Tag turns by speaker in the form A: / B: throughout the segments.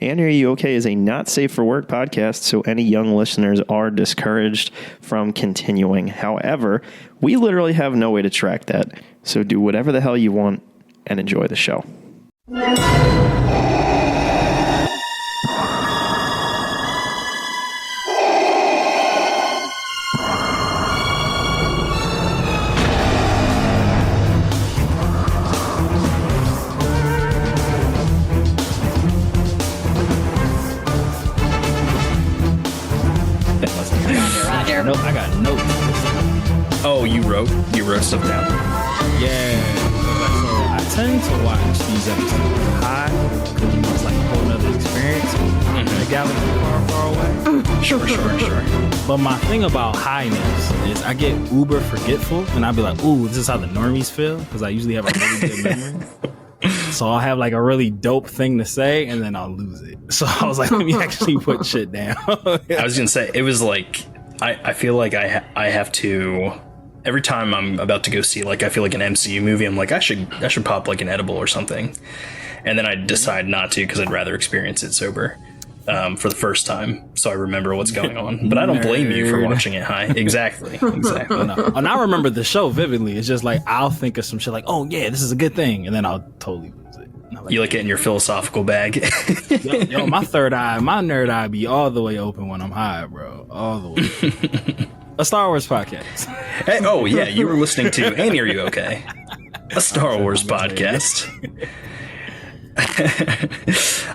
A: And Are You Okay is a not safe for work podcast, so any young listeners are discouraged from continuing. However, we literally have no way to track that, so do whatever the hell you want and enjoy the show.
B: Nope, I got notes.
C: Oh, you wrote stuff down.
B: Yeah. So I tend to watch these episodes high because it's like a whole nother experience. The galaxy far away.
C: Sure.
B: But my thing about highness is I get uber forgetful, and I'll be like, "Ooh, this is how the normies feel," because I usually have a really good memory. So I'll have like a really dope thing to say, and then I'll lose it. So I was like, let me actually put shit down.
C: I was gonna say, it was like, I feel like I have to, every time I'm about to go see, like, I feel like an MCU movie, I'm like, I should pop like an edible or something, and then I decide not to because I'd rather experience it sober for the first time, so I remember what's going on. But I don't blame you for watching it high. Exactly.
B: No. And I remember the show vividly. It's just like I'll think of some shit like, oh yeah, this is a good thing, and then I'll totally lose it. Like,
C: you like it in your philosophical bag.
B: yo, my nerd eye be all the way open when I'm high, bro. All the way. A Star Wars podcast.
C: Hey, oh yeah, you were listening to And Are You Okay? A Star Wars podcast.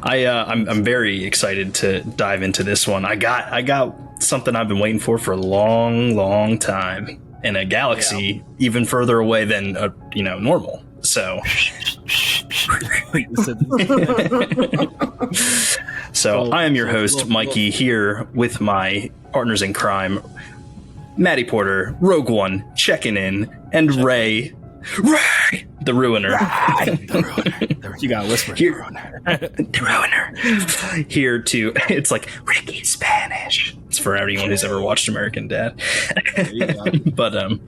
C: I'm very excited to dive into this one. I got something I've been waiting for a long time in a galaxy even further away than normal. So I am your host, Mikey, here with my partners in crime, Maddie Porter, Rogue One, checking in, and Ray, the Ruiner.
B: You gotta whisper.
C: The Ruiner. Here to, it's like Ricky Spanish. It's for everyone who's ever watched American Dad. But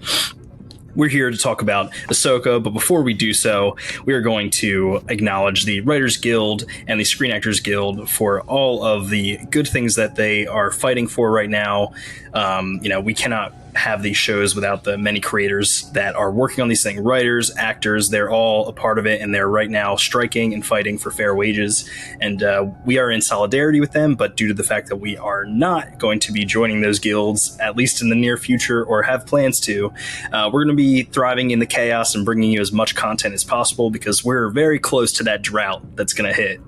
C: we're here to talk about Ahsoka, but before we do so, we are going to acknowledge the Writers Guild and the Screen Actors Guild for all of the good things that they are fighting for right now. We cannot have these shows without the many creators that are working on these things. Writers, actors, they're all a part of it, and they're right now striking and fighting for fair wages. And we are in solidarity with them, but due to the fact that we are not going to be joining those guilds, at least in the near future, or have plans to, we're going to be thriving in the chaos and bringing you as much content as possible, because we're very close to that drought that's going to hit.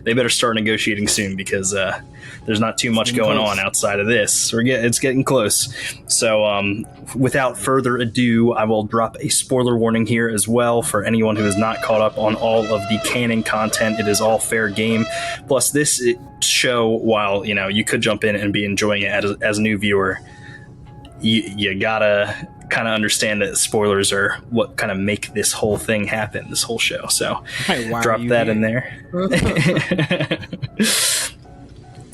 C: They better start negotiating soon, because there's not too much going on outside of this. It's getting close. So without further ado, I will drop a spoiler warning here as well for anyone who is not caught up on all of the canon content. It is all fair game. Plus, this show, while you could jump in and be enjoying it as a new viewer, you gotta kind of understand that spoilers are what kind of make this whole thing happen, this whole show. So drop that in there.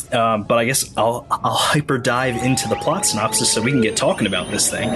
C: But I guess I'll hyper dive into the plot synopsis so we can get talking about this thing.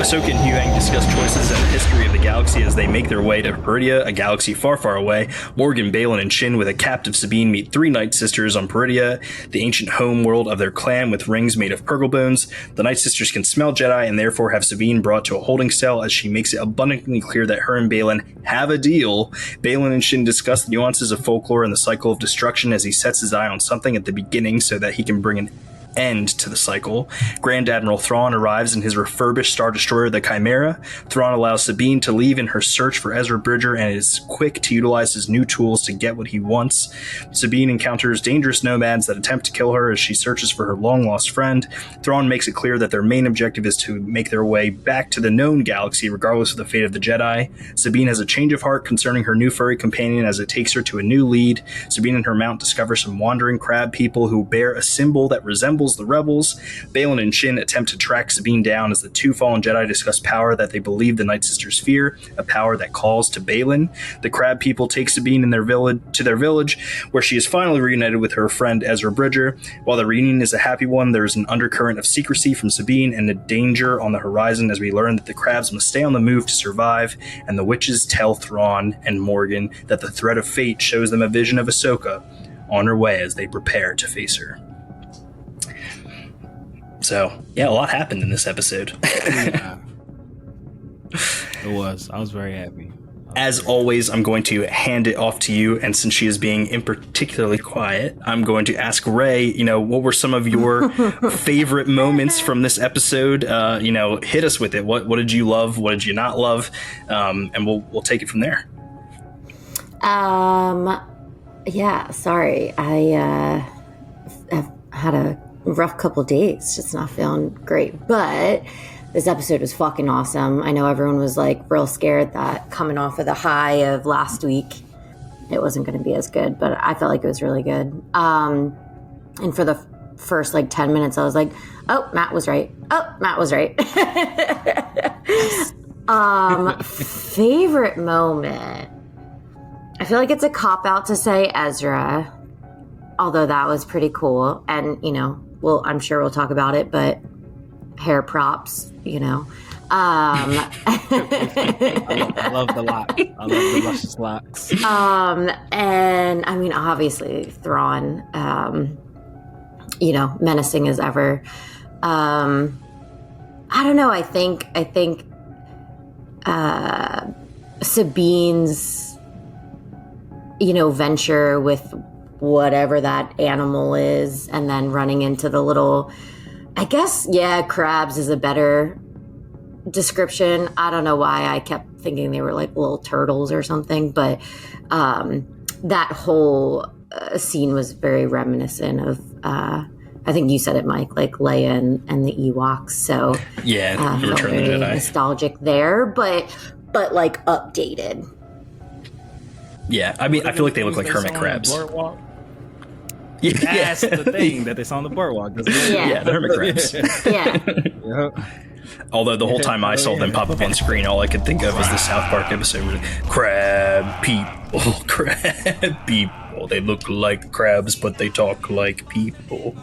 C: Ahsoka and Huyang discuss choices and the history of the galaxy as they make their way to Peridea, a galaxy far away. Morgan, Baylan, and Shin with a captive Sabine meet three Night Sisters on Peridea, the ancient home world of their clan with rings made of Purgle bones. The Night Sisters can smell Jedi and therefore have Sabine brought to a holding cell as she makes it abundantly clear that her and Baylan have a deal. Baylan and Shin discuss the nuances of folklore and the cycle of destruction as he sets his eye on something at the beginning so that he can bring an end to the cycle. Grand Admiral Thrawn arrives in his refurbished Star Destroyer, the Chimera. Thrawn allows Sabine to leave in her search for Ezra Bridger and is quick to utilize his new tools to get what he wants. Sabine encounters dangerous nomads that attempt to kill her as she searches for her long-lost friend. Thrawn makes it clear that their main objective is to make their way back to the known galaxy regardless of the fate of the Jedi. Sabine has a change of heart concerning her new furry companion as it takes her to a new lead. Sabine and her mount discover some wandering crab people who bear a symbol that resembles the rebels. Baylan and Shin attempt to track Sabine down as the two fallen Jedi discuss power that they believe the Night Sisters fear, a power that calls to Baylan. The crab people take Sabine in their village, where she is finally reunited with her friend Ezra Bridger. While the reunion is a happy one, there is an undercurrent of secrecy from Sabine and a danger on the horizon as we learn that the crabs must stay on the move to survive, and the witches tell Thrawn and Morgan that the thread of fate shows them a vision of Ahsoka, on her way as they prepare to face her. So, yeah, a lot happened in this episode.
B: Yeah. It was. I was very happy.
C: As always, I'm going to hand it off to you, and since she is being in particularly quiet, I'm going to ask Ray, what were some of your favorite moments from this episode? Hit us with it. What did you love? What did you not love? And we'll take it from there.
D: Yeah, sorry. I've had a rough couple days, just not feeling great, but this episode was fucking awesome. I know everyone was like real scared that coming off of the high of last week, it wasn't going to be as good, but I felt like it was really good. And for the first 10 minutes, I was like, oh, Matt was right. Favorite moment. I feel like it's a cop-out to say Ezra, although that was pretty cool. And, I'm sure we'll talk about it, but hair props,
B: I love the locks. I love the luscious locks.
D: And I mean, obviously Thrawn, menacing as ever. I don't know. I think Sabine's, venture with whatever that animal is, and then running into the little, I guess, crabs is a better description. I don't know why I kept thinking they were like little turtles or something, but that whole scene was very reminiscent of, I think you said it, Mike, like Leia and the Ewoks. So
C: yeah, Return of the Jedi.
D: Nostalgic there, but like updated.
C: Yeah, I mean, I feel like they look like hermit crabs.
B: Yeah. That's the thing that they saw on the boardwalk.
C: Yeah, the hermit crabs.
D: Yeah.
C: Although the whole time I saw them pop up on screen, all I could think of was the South Park episode where crab people. They look like crabs, but they talk like people.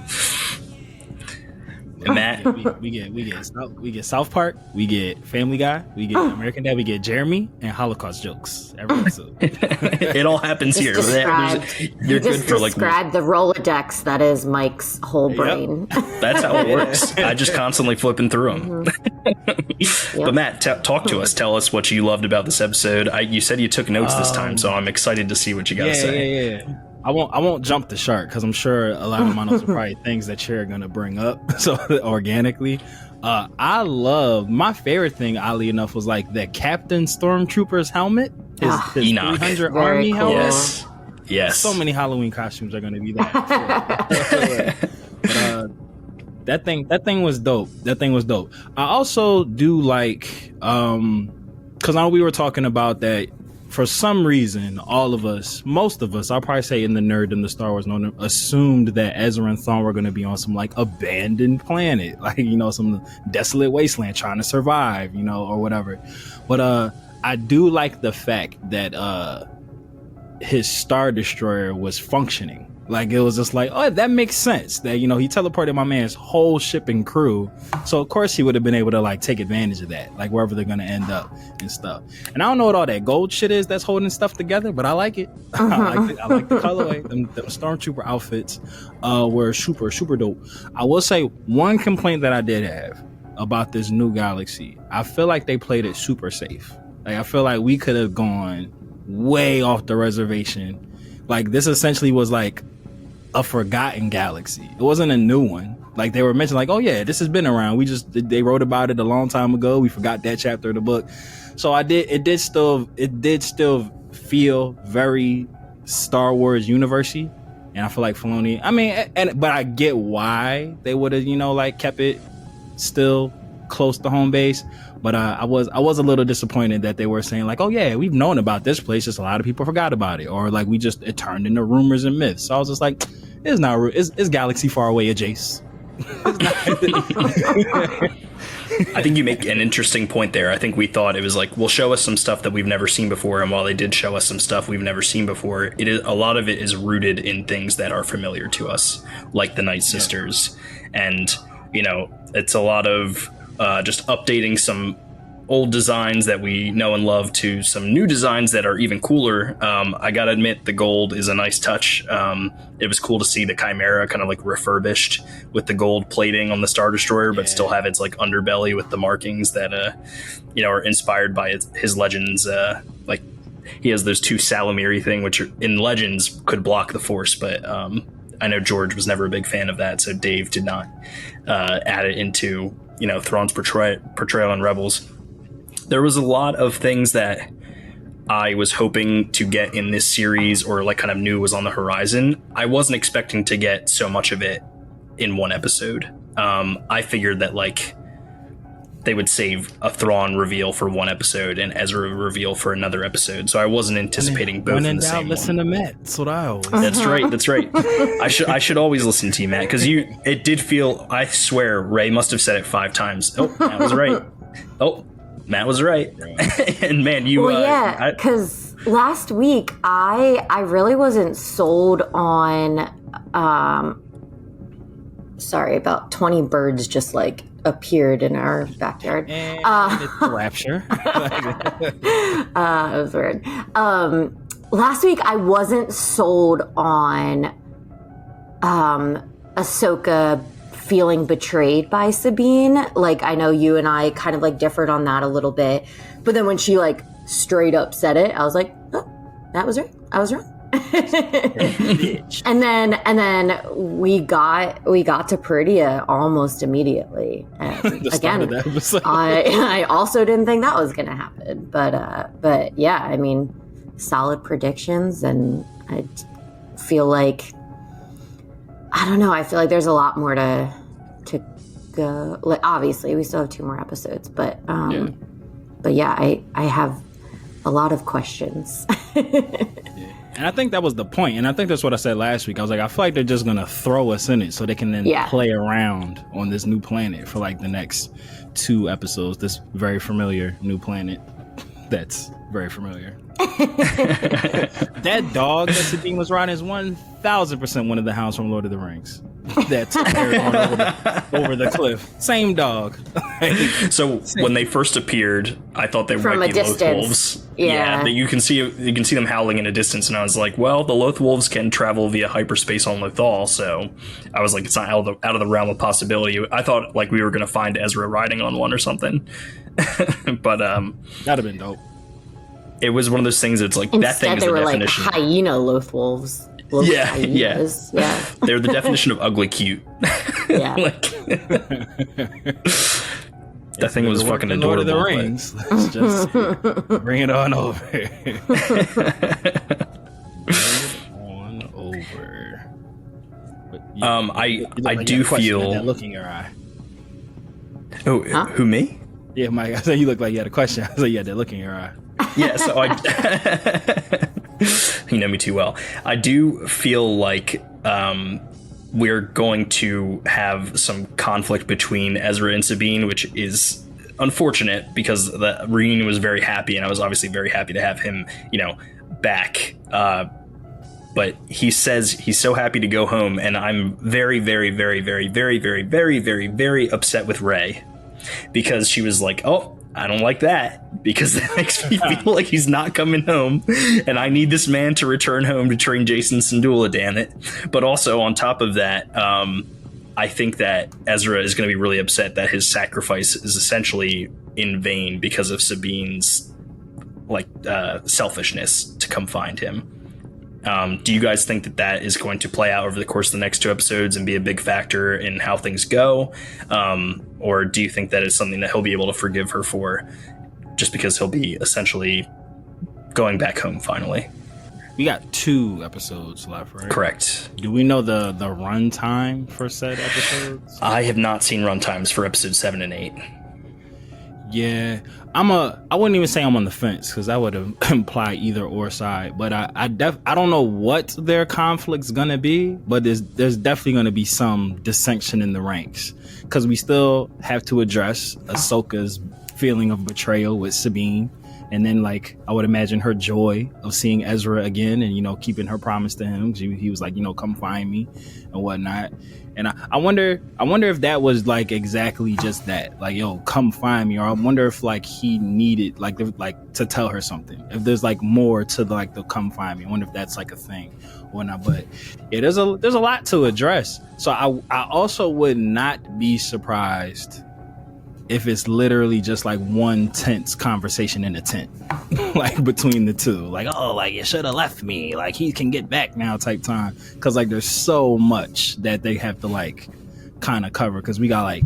C: And Matt,
B: we get South Park, we get Family Guy, we get American Dad, we get Jeremy, and Holocaust jokes every episode.
C: It all happens here. You're good for
D: describe the Rolodex that is Mike's whole brain.
C: Yep. That's how it works. I just constantly flipping through them.
D: Mm-hmm.
C: But Matt, talk to us. Tell us what you loved about this episode. You said you took notes this time, so I'm excited to see what you got to say.
B: Yeah. I won't jump the shark because I'm sure a lot of my notes are probably things that you're gonna bring up so organically. I love, my favorite thing, oddly enough, was like the Captain Stormtrooper's helmet, his
C: Enoch.
B: 300
D: Very
B: Army
D: cool.
B: helmet.
C: Yes.
B: So many Halloween costumes are gonna be that. But that thing was dope. I also do like, because I know we were talking about that. For some reason, most of us, I'll probably say in the nerd and the Star Wars, assumed that Ezra and Thrawn were going to be on some abandoned planet, some desolate wasteland trying to survive, or whatever. But I do like the fact that his Star Destroyer was functioning. It was just that makes sense that, he teleported my man's whole ship and crew. So of course he would have been able to take advantage of that, wherever they're going to end up and stuff. And I don't know what all that gold shit is that's holding stuff together, but I like it. I like the colorway. Them Stormtrooper outfits were super, super dope. I will say one complaint that I did have about this new galaxy. I feel like they played it super safe. I feel like we could have gone way off the reservation. This essentially was a forgotten galaxy. It wasn't a new one. They were mentioning oh yeah, this has been around. They wrote about it a long time ago. We forgot that chapter of the book. So it did still feel very Star Wars universe-y. And I feel like Filoni, but I get why they would have, kept it still close to home base. But I was a little disappointed that they were saying oh yeah, we've known about this place, just a lot of people forgot about it, or it turned into rumors and myths. So I was just it's galaxy far away, Jace.
C: I think you make an interesting point there. I think we thought it was well, show us some stuff that we've never seen before, and while they did show us some stuff we've never seen before, a lot of it is rooted in things that are familiar to us, like the Night Sisters, and it's a lot of just updating some old designs that we know and love to some new designs that are even cooler. I gotta admit, the gold is a nice touch. It was cool to see the Chimera kind of like refurbished with the gold plating on the Star Destroyer, but still have its like underbelly with the markings that are inspired by his Legends. Like he has those two Salamiri thing, which in Legends could block the Force, but I know George was never a big fan of that, so Dave did not add it into Thrawn's portrayal in Rebels. There was a lot of things that I was hoping to get in this series, or like kind of knew was on the horizon. I wasn't expecting to get so much of it in one episode. I figured that like they would save a Thrawn reveal for one episode and Ezra reveal for another episode. So I wasn't anticipating both in the same
B: listen
C: one.
B: to Matt. That's what I always.
C: That's right. That's right. I should always listen to you, Matt, because it did feel. I swear, Ray must have said it 5 times. Oh, Matt was right. Oh, Matt was right. And man, you.
D: Well, yeah, because last week I really wasn't sold on. Sorry, about 20 birds just like appeared in our backyard.
B: And it's a rapture.
D: It was weird. Last week I wasn't sold on Ahsoka feeling betrayed by Sabine. Like, I know you and I kind of like differed on that a little bit, but then when she like straight up said it, I was like, oh, that was right. I was wrong. and then we got to Peridia almost immediately. And again, I also didn't think that was going to happen, but yeah, I mean, solid predictions, and I feel like I don't know. I feel like there's a lot more to go. Like, obviously, we still have 2 more episodes, but yeah, I have a lot of questions.
B: And I think that was the point. And I think that's what I said last week. I was like, I feel like they're just going to throw us in it so they can then play around on this new planet for like the next 2 episodes. This very familiar new planet that's very familiar. That dog that Sabine was riding is 1,000% one of the hounds from Lord of the Rings. That took Aragorn over the cliff. Same dog.
C: So when they first appeared, I thought they might be Loth Wolves.
D: Yeah,
C: but you can see them howling in a distance, and I was like, well, the Loth Wolves can travel via hyperspace on Lothal, so I was like, it's not out of the realm of possibility. I thought like we were going to find Ezra riding on one or something, but
B: that'd have been dope.
C: It was one of those things that's like,
D: instead,
C: that thing is
D: they
C: the
D: were
C: definition.
D: Like hyena Loth Wolves. Yeah.
C: They're the definition of ugly cute.
D: Yeah.
C: Like, that thing was fucking adorable.
B: Lord of the Rings. Let's just bring it on over. Bring it on over.
C: I do feel
B: that look in your eye.
C: Oh, who, me?
B: Yeah, Mike. I said you look like you had a question. I said you had that look in your eye.
C: Yeah, so you know me too well. I do feel like we're going to have some conflict between Ezra and Sabine, which is unfortunate because the reunion was very happy, and I was obviously very happy to have him, back. But he says he's so happy to go home, and I'm very, very, very, very, very, very, very, very, very upset with Rey because she was like, "Oh, I don't like that because that makes me feel like he's not coming home, and I need this man to return home to train Jason Syndulla, damn it." But also on top of that, I think that Ezra is going to be really upset that his sacrifice is essentially in vain because of Sabine's selfishness to come find him. Do you guys think that is going to play out over the course of the next 2 episodes and be a big factor in how things go? Or do you think that is something that he'll be able to forgive her for just because he'll be essentially going back home finally?
B: We got 2 episodes left, right?
C: Correct.
B: Do we know the run time for said episodes?
C: I have not seen run times for episodes 7 and 8.
B: Yeah, I wouldn't even say I'm on the fence because that would imply either or side. But I don't know what their conflict's gonna be, but there's definitely gonna be some dissension in the ranks because we still have to address Ahsoka's feeling of betrayal with Sabine, And then like I would imagine her joy of seeing Ezra again and, you know, keeping her promise to him. He was like, you know, come find me and whatnot. And I wonder if that was like exactly just that, like, yo, come find me. Or I wonder if like he needed like to tell her something. If there's like more to like the come find me. I wonder if that's like a thing or not. But yeah, there's a lot to address. So I also would not be surprised if it's literally just like one tense conversation in a tent, like between the two, like, oh, like you should have left me, like he can get back now type time. Cause like there's so much that they have to like kind of cover. Cause we got like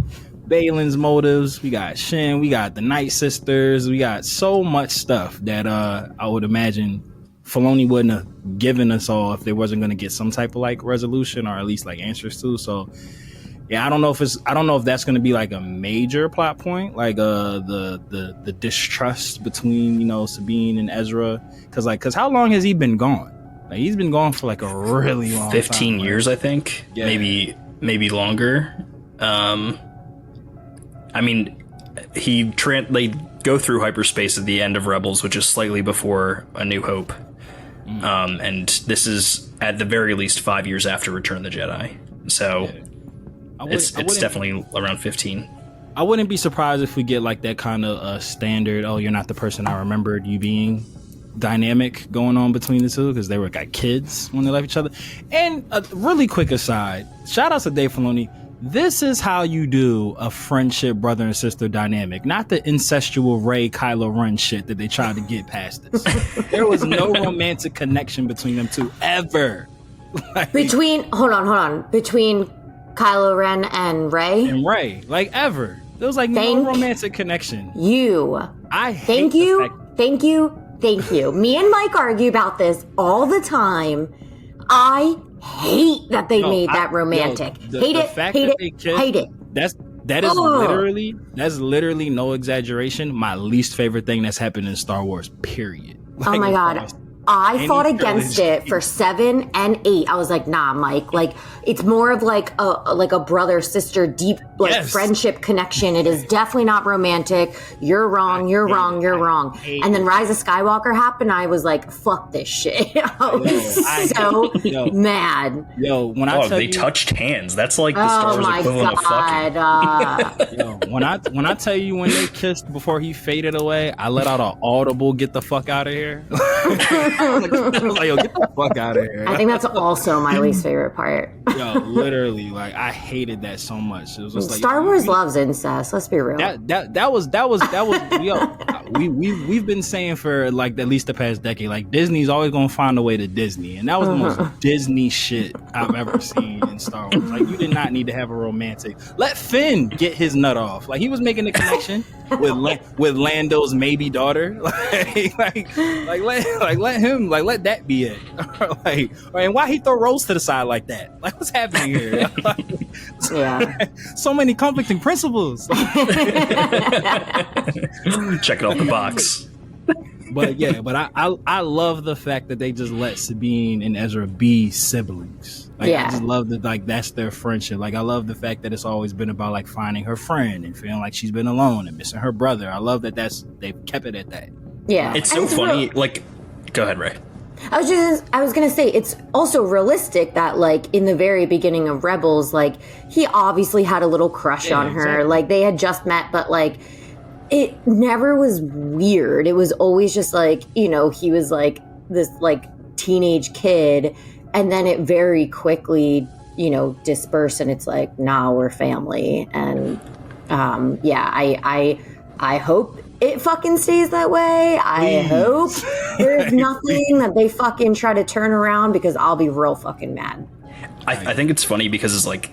B: Balin's motives, we got Shin, we got the Night Sisters, we got so much stuff that I would imagine Filoni wouldn't have given us all if there wasn't going to get some type of like resolution or at least like answers to. So yeah, I don't know if that's going to be like a major plot point, like the distrust between, you know, Sabine and Ezra, cause how long has he been gone? Like he's been gone for like a really long
C: 15
B: time,
C: years, right? I think. Yeah. Maybe longer. I mean, they go through hyperspace at the end of Rebels, which is slightly before A New Hope. And this is at the very least 5 years after Return of the Jedi. So yeah. It's definitely around 15.
B: I wouldn't be surprised if we get like that kind of standard, oh, you're not the person I remembered you being dynamic going on between the two, because they were like kids when they left each other. And a really quick aside, shout out to Dave Filoni. This is how you do a friendship brother and sister dynamic, not the incestual Rey Kylo Ren shit that they tried to get past this. There was no romantic connection between them two ever. Like, between
D: Kylo Ren and Rey?
B: And Rey, like ever. There was like no romantic connection.
D: Thank you. Me and Mike argue about this all the time. I hate that they made that romantic. Hate it. That's literally no exaggeration. My least favorite thing that's happened in Star Wars, period. Like, oh my God. I fought against it for 7 and 8. I was like, nah, Mike. Like, it's more of like a brother sister deep friendship connection. It is definitely not romantic. You're wrong. You're wrong. And then Rise of Skywalker happened. I was like, fuck this shit. I was so mad.
B: Yo, when
C: they touched hands. That's like the Star Wars equivalent of fucking.
B: When I tell you when they kissed before he faded away, I let out an audible "get the fuck out of here." Like, yo, get the fuck out of here.
D: I think that's also my least favorite part.
B: Yo, literally, like I hated that so much. It was just like
D: Star Wars loves incest. Let's be real.
B: That was yo. We've been saying for like at least the past decade, like Disney's always gonna find a way to Disney, and that was the most Disney shit I've ever seen in Star Wars. Like you did not need to have a romantic. Let Finn get his nut off. Like he was making the connection with Lando's maybe daughter. Let that be it. And why he throw Rose to the side like that? Like what's happening here? So many conflicting principles.
C: Check it off the box.
B: But I love the fact that they just let Sabine and Ezra be siblings. I just love that, like that's their friendship. Like I love the fact that it's always been about like finding her friend and feeling like she's been alone and missing her brother. I love that they've kept it at that.
D: Yeah,
C: it's so funny. Like, go ahead, Ray.
D: I was gonna say it's also realistic that like in the very beginning of Rebels, like he obviously had a little crush on her. Exactly. Like they had just met, but like it never was weird. It was always just like, you know, he was like this like teenage kid, and then it very quickly, you know, dispersed, and it's like, nah, we're family. And I hope it fucking stays that way. I hope there's nothing that they fucking try to turn around, because I'll be real fucking mad.
C: I think it's funny because it's like,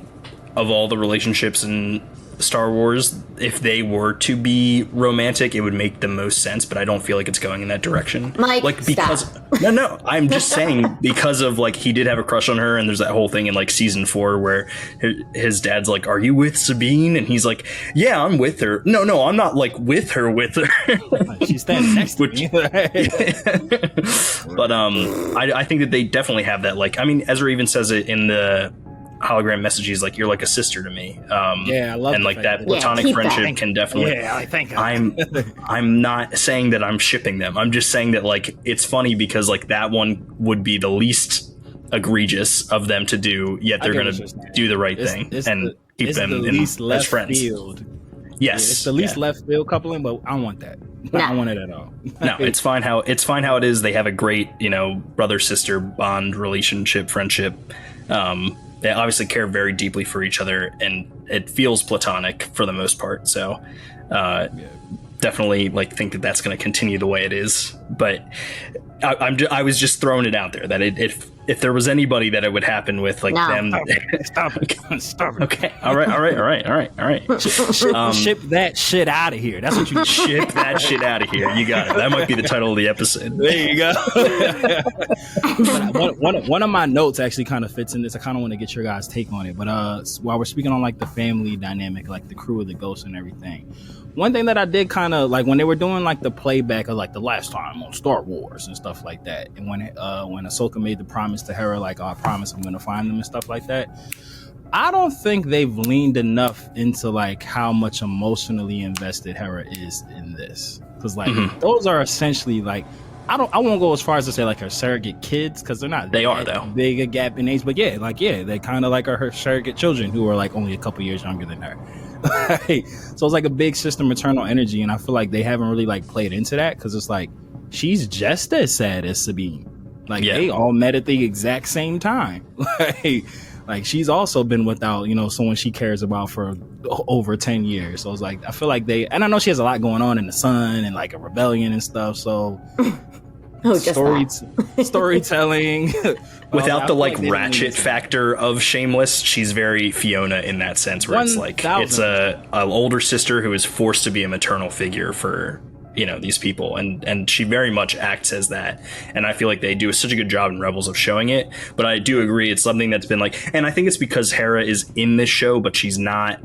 C: of all the relationships in Star Wars, if they were to be romantic, it would make the most sense, but I don't feel like it's going in that direction.
D: Mike,
C: like because stop. No, I'm just saying because of like he did have a crush on her, and there's that whole thing in like season 4 where his dad's like, "Are you with Sabine?" And he's like, "Yeah, I'm with her." No, I'm not like with her.
B: She's standing next to me.
C: But I think that they definitely have that. Like, I mean, Ezra even says it in the hologram message. He's like, "You're like a sister to me."
B: I love
C: and like that platonic
D: keep
C: friendship
D: that.
C: can definitely.
B: Yeah, I think
C: I'm not saying that I'm shipping them. I'm just saying that like it's funny because like that one would be the least egregious of them to do, yet they're going to do the right thing and keep them as friends.
B: Field.
C: Yes,
B: it's the least left field coupling, but I don't want that. I don't want it at all.
C: No, it's fine how it is. They have a great, brother sister bond, relationship, friendship. They obviously care very deeply for each other, and it feels platonic for the most part. So, definitely like think that that's going to continue the way it is. But I was just throwing it out there that if there was anybody that it would happen with, like them.
B: Stop it.
C: Okay. All right.
B: Ship that shit out of here. That's what you
C: ship that shit out of here. You got it. That might be the title of the episode.
B: There you go. one of my notes actually kind of fits in this. I kind of want to get your guys' take on it. But while we're speaking on like the family dynamic, like the crew of the ghost and everything, one thing that I did kind of like when they were doing like the playback of like the last time on Star Wars and stuff like that, and when Ahsoka made the promise to Hera, like, I promise I'm gonna find them and stuff like that, I don't think they've leaned enough into like how much emotionally invested Hera is in this, because like those are essentially like I won't go as far as to say like her surrogate kids, because they're not.
C: They are though
B: big a gap in age, but they kind of like are her surrogate children who are like only a couple years younger than her. So it's like a big sister maternal energy, and I feel like they haven't really like played into that, because it's like she's just as sad as Sabine. Like they all met at the exact same time. Like she's also been without someone she cares about for over 10 years. So it's like I feel like and I know she has a lot going on in the sun and like a rebellion and stuff. So storytelling.
C: Without the like ratchet factor of Shameless, she's very Fiona in that sense, where it's like it's a older sister who is forced to be a maternal figure for these people, and she very much acts as that, and I feel like they do such a good job in Rebels of showing it. But I do agree it's something that's been like, and I think it's because Hera is in this show, but she's not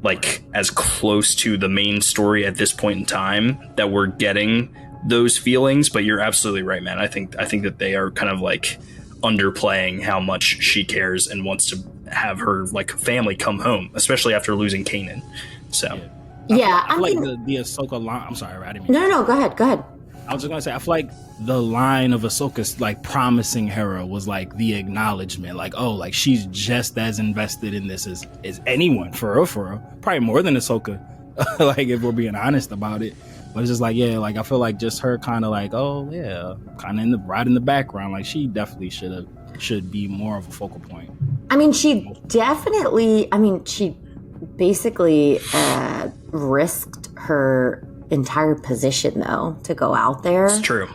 C: like as close to the main story at this point in time that we're getting those feelings. But you're absolutely right, man. I think that they are kind of like underplaying how much she cares and wants to have her like family come home, especially after losing Kanan. So
D: I
B: like the Ahsoka line. I'm sorry, I didn't mean
D: No, go ahead.
B: I was just gonna say, I feel like the line of Ahsoka's like promising Hera was like the acknowledgement, like, oh, like she's just as invested in this as anyone, for real. Probably more than Ahsoka, like if we're being honest about it. But it's just like, like I feel like just her kind of like, oh yeah, kind of right in the background. Like she definitely should be more of a focal point.
D: I mean, she basically risked her entire position though to go out there.
C: It's true.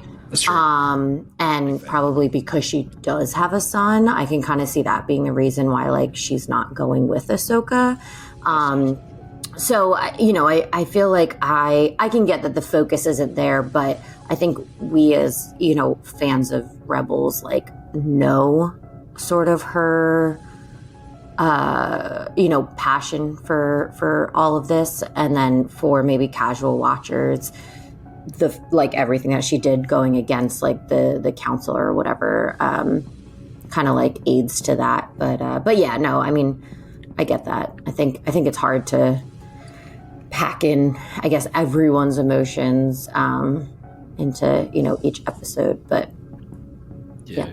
D: And probably because she does have a son, I can kind of see that being a reason why like she's not going with Ahsoka. So, I feel like I can get that the focus isn't there, but I think we as, fans of Rebels, like, know sort of her, passion for all of this. And then for maybe casual watchers, everything that she did going against, like, the council or whatever, kind of, like, aids to that. But yeah, no, I mean, I get that. I think it's hard to pack in, I guess, everyone's emotions into each episode, but yeah.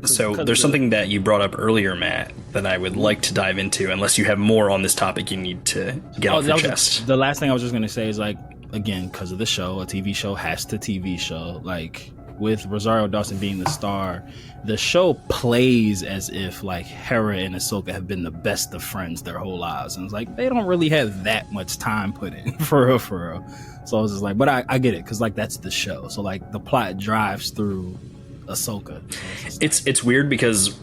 C: So there's something that you brought up earlier, Matt, that I would like to dive into, unless you have more on this topic you need to get off your chest.
B: The last thing I was just going to say is, like, again, because of the show, a TV show has to TV show. Like, with Rosario Dawson being the star, the show plays as if like Hera and Ahsoka have been the best of friends their whole lives, and it's like they don't really have that much time put in for real. So I was just like, but I get it, because like that's the show, so like the plot drives through Ahsoka. So
C: it's weird because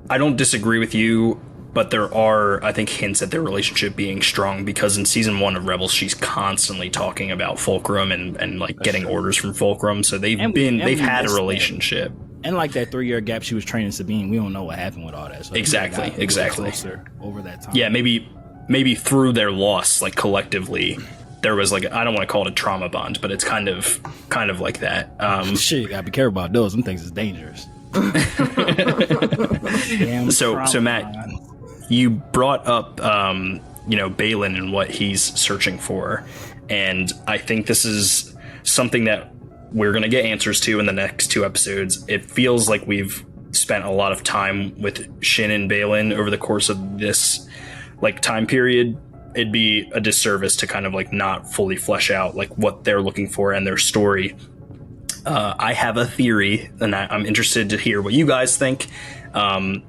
C: I don't disagree with you, but there are, I think, hints at their relationship being strong, because in season 1 of Rebels, she's constantly talking about Fulcrum and like getting orders from Fulcrum. So they've had a relationship.
B: And like that 3-year gap she was training Sabine, we don't know what happened with all that. So
C: exactly.
B: Closer over that time.
C: Yeah, maybe through their loss, like collectively, there was like, I don't want to call it a trauma bond, but it's kind of like that.
B: Shit, you gotta be careful about those. Some things is dangerous. Damn
C: So Matt, you brought up, Balin and what he's searching for. And I think this is something that we're going to get answers to in the next 2 episodes. It feels like we've spent a lot of time with Shin and Balin over the course of this time period. It'd be a disservice to kind of not fully flesh out what they're looking for and their story. I have a theory, and I'm interested to hear what you guys think.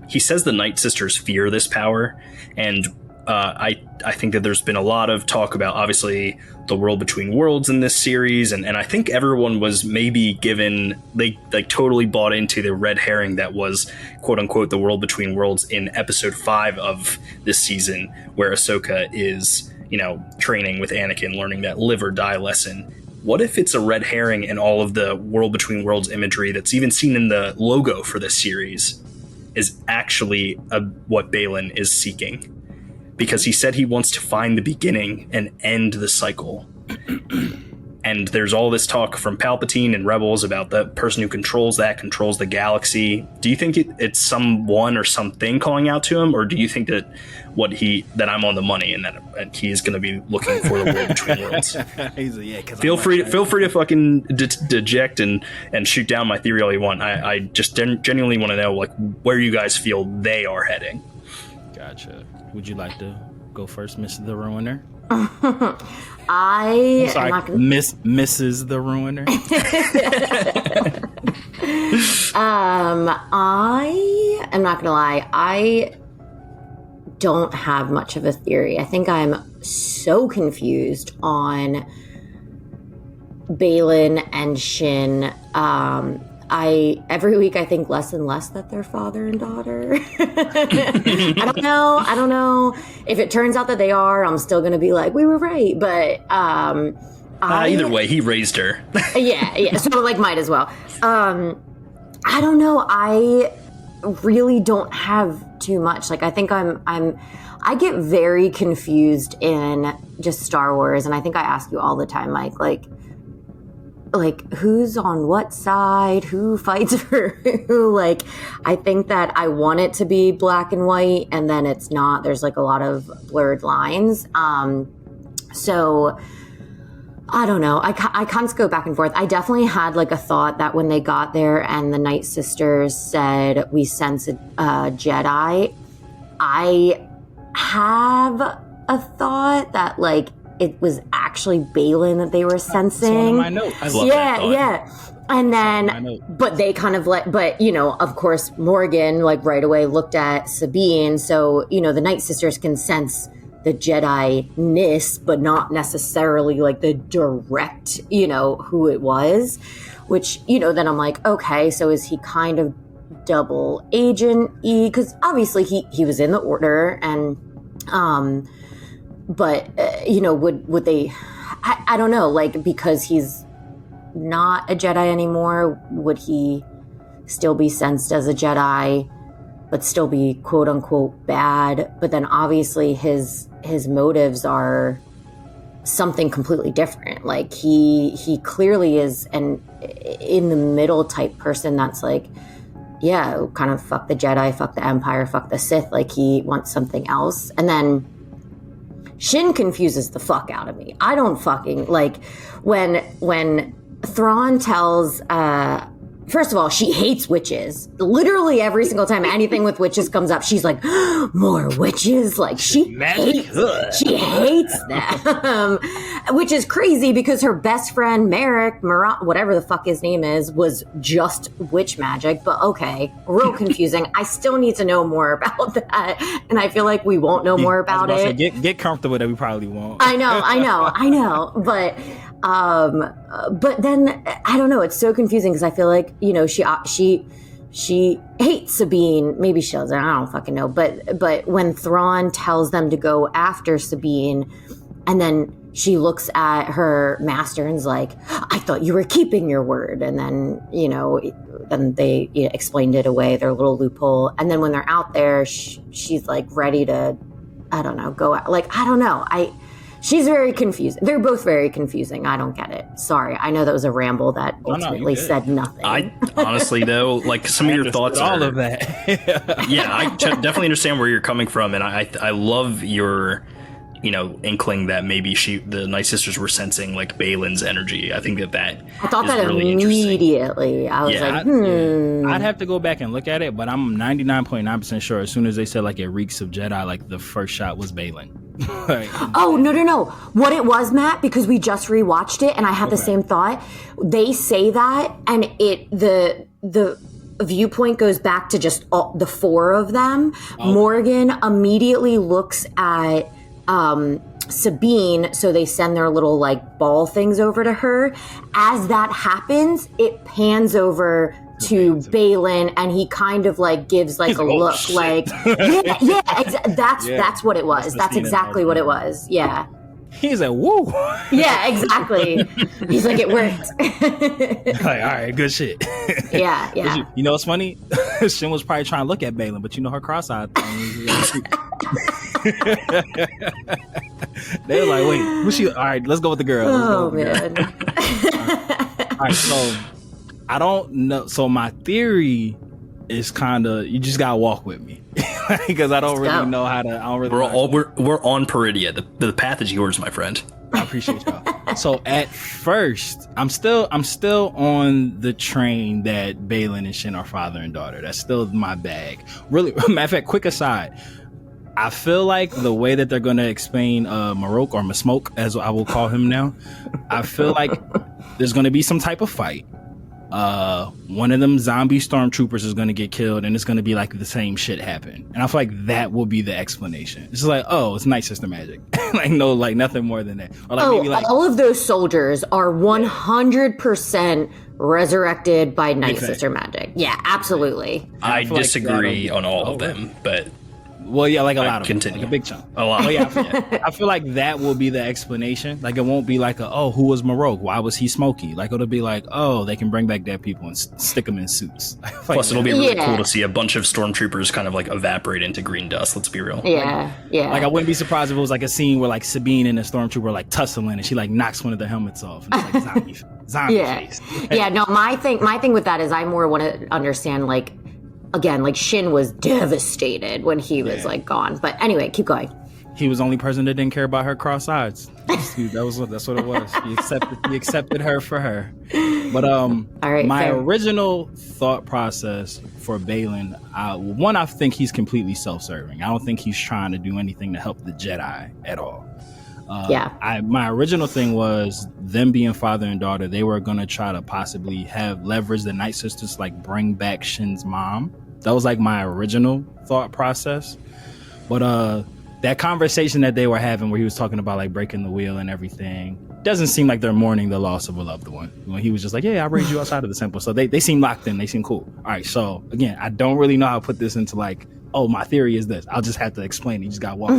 C: He says the Night Sisters fear this power, and I think that there's been a lot of talk about, obviously, the world between worlds in this series, and I think everyone was maybe given, they totally bought into the red herring that was, quote unquote, the world between worlds in episode 5 of this season, where Ahsoka is, training with Anakin, learning that live or die lesson. What if it's a red herring, and all of the world between worlds imagery that's even seen in the logo for this series is actually what Balin is seeking? Because he said he wants to find the beginning and end the cycle. And there's all this talk from Palpatine and Rebels about the person who controls the galaxy. Do you think it's someone or something calling out to him, or do you think that that I'm on the money and that he is going to be looking for the world between worlds? Feel free to fucking deject and shoot down my theory all you want. I just genuinely want to know where you guys feel they are heading.
B: Gotcha. Would you like to go first, Mrs. the Ruiner?
D: I'm
B: sorry,
D: not gonna...
B: Mrs. the Ruiner.
D: I am not gonna lie. I don't have much of a theory. I think I'm so confused on Balin and Shin. Every week I think less and less that they're father and daughter. I don't know if it turns out that they are. I'm still gonna be like, we were right, but
C: either way, he raised her.
D: yeah. So might as well. I don't know. I really don't have too much. I think I get very confused in just Star Wars, and I think I ask you all the time, Mike, who's on what side, who fights for who. I think that I want it to be black and white, and then it's not. There's a lot of blurred lines. So I don't know. I kind of go back and forth. I definitely had a thought that when they got there and the Night Sisters said, we sense a Jedi, I have a thought that it was actually Balin that they were sensing. That's one of
B: my notes. I love
D: that thought. Yeah. And then, but they kind of of course, Morgan right away looked at Sabine. So, the Night Sisters can sense the Jedi-ness, but not necessarily the direct, who it was, which, then I'm okay, so is he kind of double agent-y? Because obviously he was in the Order, and, but, would they, I don't know, because he's not a Jedi anymore, would he still be sensed as a Jedi, but still be quote unquote bad? But then obviously his motives are something completely different. He clearly is an in the middle type person that's kind of fuck the Jedi, fuck the Empire, fuck the Sith. He wants something else. And then Shin confuses the fuck out of me. I don't fucking when Thrawn tells first of all, she hates witches. Literally every single time anything with witches comes up, she's like, more witches? She hates them. Which is crazy because her best friend, Merrick, whatever the fuck his name is, was just witch magic. But okay, real confusing. I still need to know more about that. And I feel like we won't know more about it.
B: Get comfortable that we probably won't.
D: I know. But then I don't know. It's so confusing because I feel like she hates Sabine. Maybe she doesn't. I don't fucking know. But when Thrawn tells them to go after Sabine, and then she looks at her master and's like, "I thought you were keeping your word." And then then they explained it away, their little loophole. And then when they're out there, she's ready to, I don't know, go out. I don't know. She's very confusing. They're both very confusing. I don't get it. Sorry. I know that was a ramble that ultimately said nothing.
C: I honestly, though, like some of your thoughts
B: all of that.
C: Yeah, I definitely understand where you're coming from, and I love your, inkling that maybe the Night Sisters were sensing like Balin's energy. I think that
D: I thought
C: is
D: that
C: really
D: immediately. I was
B: I'd have to go back and look at it, but I'm 99.9% sure as soon as they said like it reeks of Jedi, like the first shot was Balin. Like,
D: oh no! What it was, Matt, because we just rewatched it, and I had the same thought. They say that, and the viewpoint goes back to just the four of them. Oh. Morgan immediately looks at Sabine, so they send their little like ball things over to her. As that happens, it pans over to Balin, and he kind of like gives like a look shit. Like that's what it was. That's exactly what it was. Yeah.
B: He's like, woo.
D: Yeah, exactly. He's like, it worked.
B: Like, all right, good shit.
D: Yeah.
B: You know what's funny? Shin was probably trying to look at Balin, but her cross-eyed thing. They were like, wait, who's she? All right, let's go with the girl.
D: Oh, man.
B: All right, so I don't know. So my theory is kind of, you just gotta walk with me because I don't really know how to. I don't really.
C: We're on Peridia. The path is yours, my friend.
B: I appreciate y'all. So at first, I'm still on the train that Balin and Shin are father and daughter. That's still my bag. Really, matter of fact, quick aside. I feel like the way that they're going to explain Marok or Masmoke, as I will call him now, I feel like there's going to be some type of fight. One of them zombie stormtroopers is going to get killed, and it's going to be like the same shit happen. And I feel like that will be the explanation. It's just like, oh, it's Night Sister magic. Like, no, like nothing more than that. Or like maybe like,
D: all of those soldiers are 100% resurrected by Night Sister magic. Yeah, absolutely.
C: I disagree on all of them, but...
B: Well, yeah, like a lot of them, like a big chunk.
C: A lot.
B: Well, yeah, I feel like that will be the explanation. Like, it won't be like, who was Marok? Why was he smoky? Like, it'll be like, they can bring back dead people and stick them in suits.
C: Plus, it'll be really cool to see a bunch of stormtroopers kind of like evaporate into green dust. Let's be real.
D: Yeah.
B: Like, I wouldn't be surprised if it was like a scene where like Sabine and a stormtrooper are like tussling, and she like knocks one of their helmets off, and it's like zombie face.
D: Yeah. No, my thing with that is I more want to understand like. Again, like Shin was devastated when he was like gone. But anyway, keep going.
B: He was the only person that didn't care about her cross eyes. That's what it was. He accepted her for her. But all right, my original thought process for Balin, one, I think he's completely self-serving. I don't think he's trying to do anything to help the Jedi at all. My original thing was them being father and daughter. They were going to try to possibly have leverage the Night Sisters, like bring back Shin's mom. That was like my original thought process. But that conversation that they were having where he was talking about like breaking the wheel and everything doesn't seem like they're mourning the loss of a loved one. When he was just like, yeah, I raised you outside of the temple. So they seem locked in. They seem cool. All right. So again, I don't really know how to put this into like, oh, my theory is this. I'll just have to explain. You just got to walk.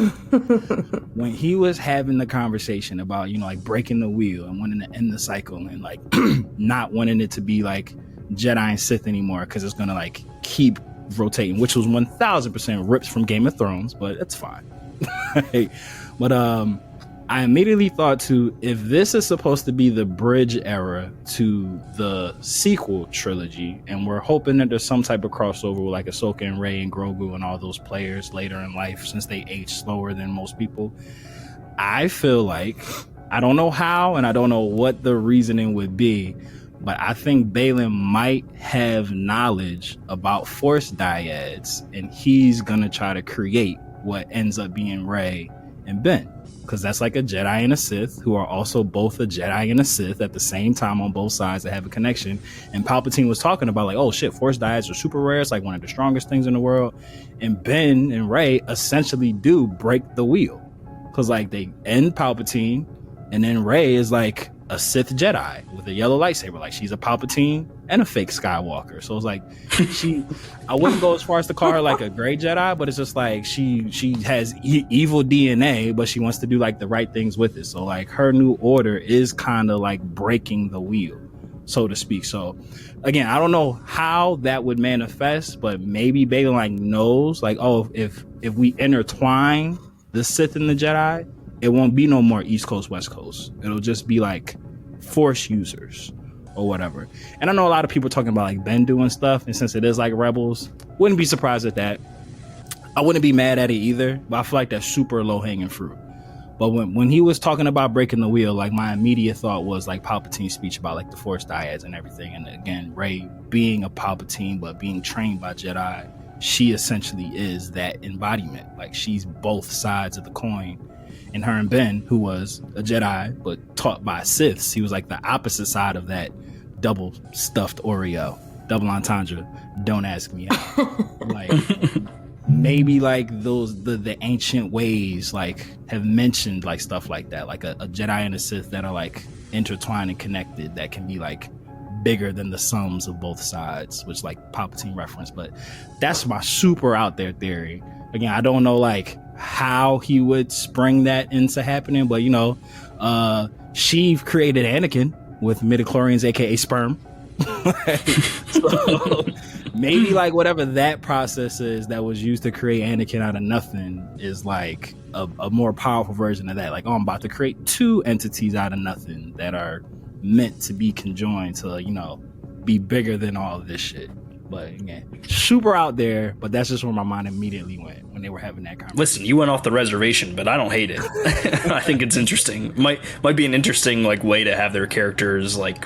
B: When he was having the conversation about, like breaking the wheel and wanting to end the cycle and like not wanting it to be like Jedi and Sith anymore because it's going to like keep rotating, which was 1000% ripped from Game of Thrones, but it's fine. But I immediately thought to, if this is supposed to be the bridge era to the sequel trilogy, and we're hoping that there's some type of crossover with like Ahsoka and Rey and Grogu and all those players later in life, since they age slower than most people, I feel like, I don't know how and I don't know what the reasoning would be, but I think Balin might have knowledge about Force dyads, and he's gonna try to create what ends up being Rey and Ben. Because that's like a Jedi and a Sith who are also both a Jedi and a Sith at the same time on both sides that have a connection. And Palpatine was talking about like, oh shit, Force dyads are super rare. It's like one of the strongest things in the world. And Ben and Rey essentially do break the wheel. Because like they end Palpatine, and then Rey is like a Sith Jedi with a yellow lightsaber. Like she's a Palpatine and a fake Skywalker. So it's like I wouldn't go as far as to call her like a gray Jedi, but it's just like she has evil DNA, but she wants to do like the right things with it. So like her new order is kind of like breaking the wheel, so to speak. So again, I don't know how that would manifest, but maybe Balin like knows like, oh, if we intertwine the Sith and the Jedi, it won't be no more East Coast, West Coast. It'll just be like Force users or whatever. And I know a lot of people talking about like Ben doing stuff, and since it is like Rebels, wouldn't be surprised at that. I wouldn't be mad at it either, but I feel like that's super low hanging fruit. But when he was talking about breaking the wheel, like my immediate thought was like Palpatine's speech about like the Force dyads and everything. And again, Rey being a Palpatine but being trained by Jedi, she essentially is that embodiment. Like she's both sides of the coin. And her and Ben, who was a Jedi but taught by Siths, he was like the opposite side of that double stuffed Oreo, double entendre. Don't ask me how. Like maybe like those the ancient ways like have mentioned like stuff like that, like a Jedi and a Sith that are like intertwined and connected, that can be like bigger than the sums of both sides, which like Palpatine reference. But that's my super out there theory. Again, I don't know like how he would spring that into happening, but you know, Sheev created Anakin with midichlorians, aka sperm. So maybe like whatever that process is that was used to create Anakin out of nothing is like a more powerful version of that. Like, oh, I'm about to create two entities out of nothing that are meant to be conjoined to, you know, be bigger than all of this shit. But again, super out there, but that's just where my mind immediately went when they were having that conversation.
C: Listen, you went off the reservation, but I don't hate it. I think it's interesting. Might be an interesting like way to have their characters like,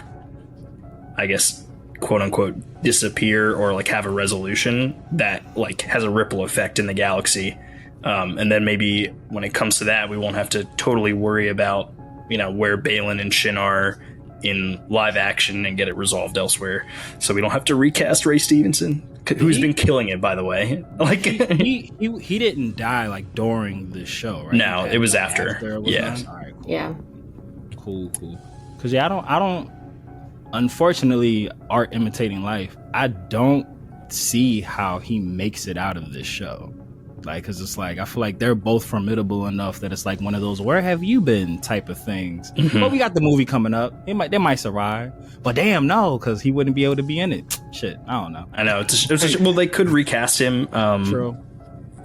C: I guess, quote unquote, disappear or like have a resolution that like has a ripple effect in the galaxy. And then maybe when it comes to that, we won't have to totally worry about, you know, where Baylan and Shin are in live action and get it resolved elsewhere. So we don't have to recast Ray Stevenson, who's been killing it, by the way. Like
B: he didn't die like during the show, right?
C: No, it was after. Yeah.
B: All right, cool.
D: Yeah.
B: Cool. Because yeah, I don't. Unfortunately, art imitating life. I don't see how he makes it out of this show. Like, because it's like I feel like they're both formidable enough that it's like one of those "where have you been" type of things. Mm-hmm. But we got the movie coming up. They might survive. But damn, no, because he wouldn't be able to be in it. Shit, I don't know.
C: I know. Well, they could recast him.
B: True.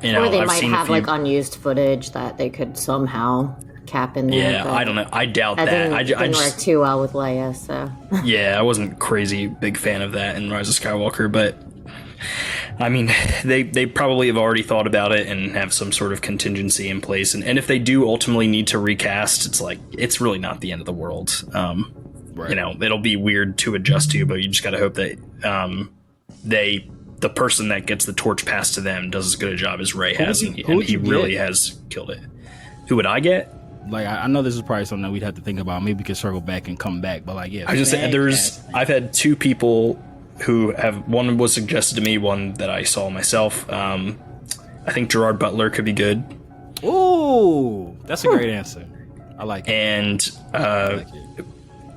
D: You know, or they might have like unused footage that they could somehow cap in there.
C: Yeah, I don't know. I doubt that.
D: I didn't work too well with Leia, so.
C: Yeah, I wasn't crazy big fan of that in Rise of Skywalker, but I mean, they probably have already thought about it and have some sort of contingency in place. And if they do ultimately need to recast, it's like, it's really not the end of the world. Right. You know, it'll be weird to adjust to, but you just got to hope that the person that gets the torch passed to them does as good a job as Rey has, and he really has killed it. Who would I get?
B: Like, I know this is probably something that we'd have to think about. Maybe we could circle back and come back, but like, yeah.
C: I just said I've had two people who have, one was suggested to me, one that I saw myself. I think Gerard Butler could be good.
B: Ooh, that's a great answer. I like it.
C: And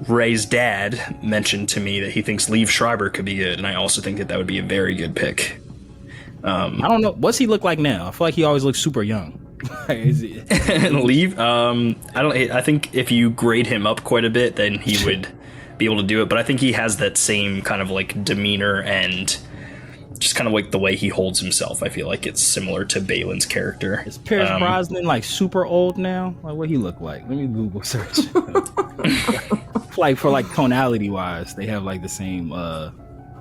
C: Rey's dad mentioned to me that he thinks Liev Schreiber could be good, and I also think that would be a very good pick.
B: I don't know. What's he look like now? I feel like he always looks super young.
C: Liev? I think if you grade him up quite a bit, then he would be able to do it. But I think he has that same kind of like demeanor and just kind of like the way he holds himself. I feel like it's similar to Baylan's character.
B: Is Pierce Brosnan like super old now? Like, what he look like? Let me Google search. Like for like tonality wise, they have like the same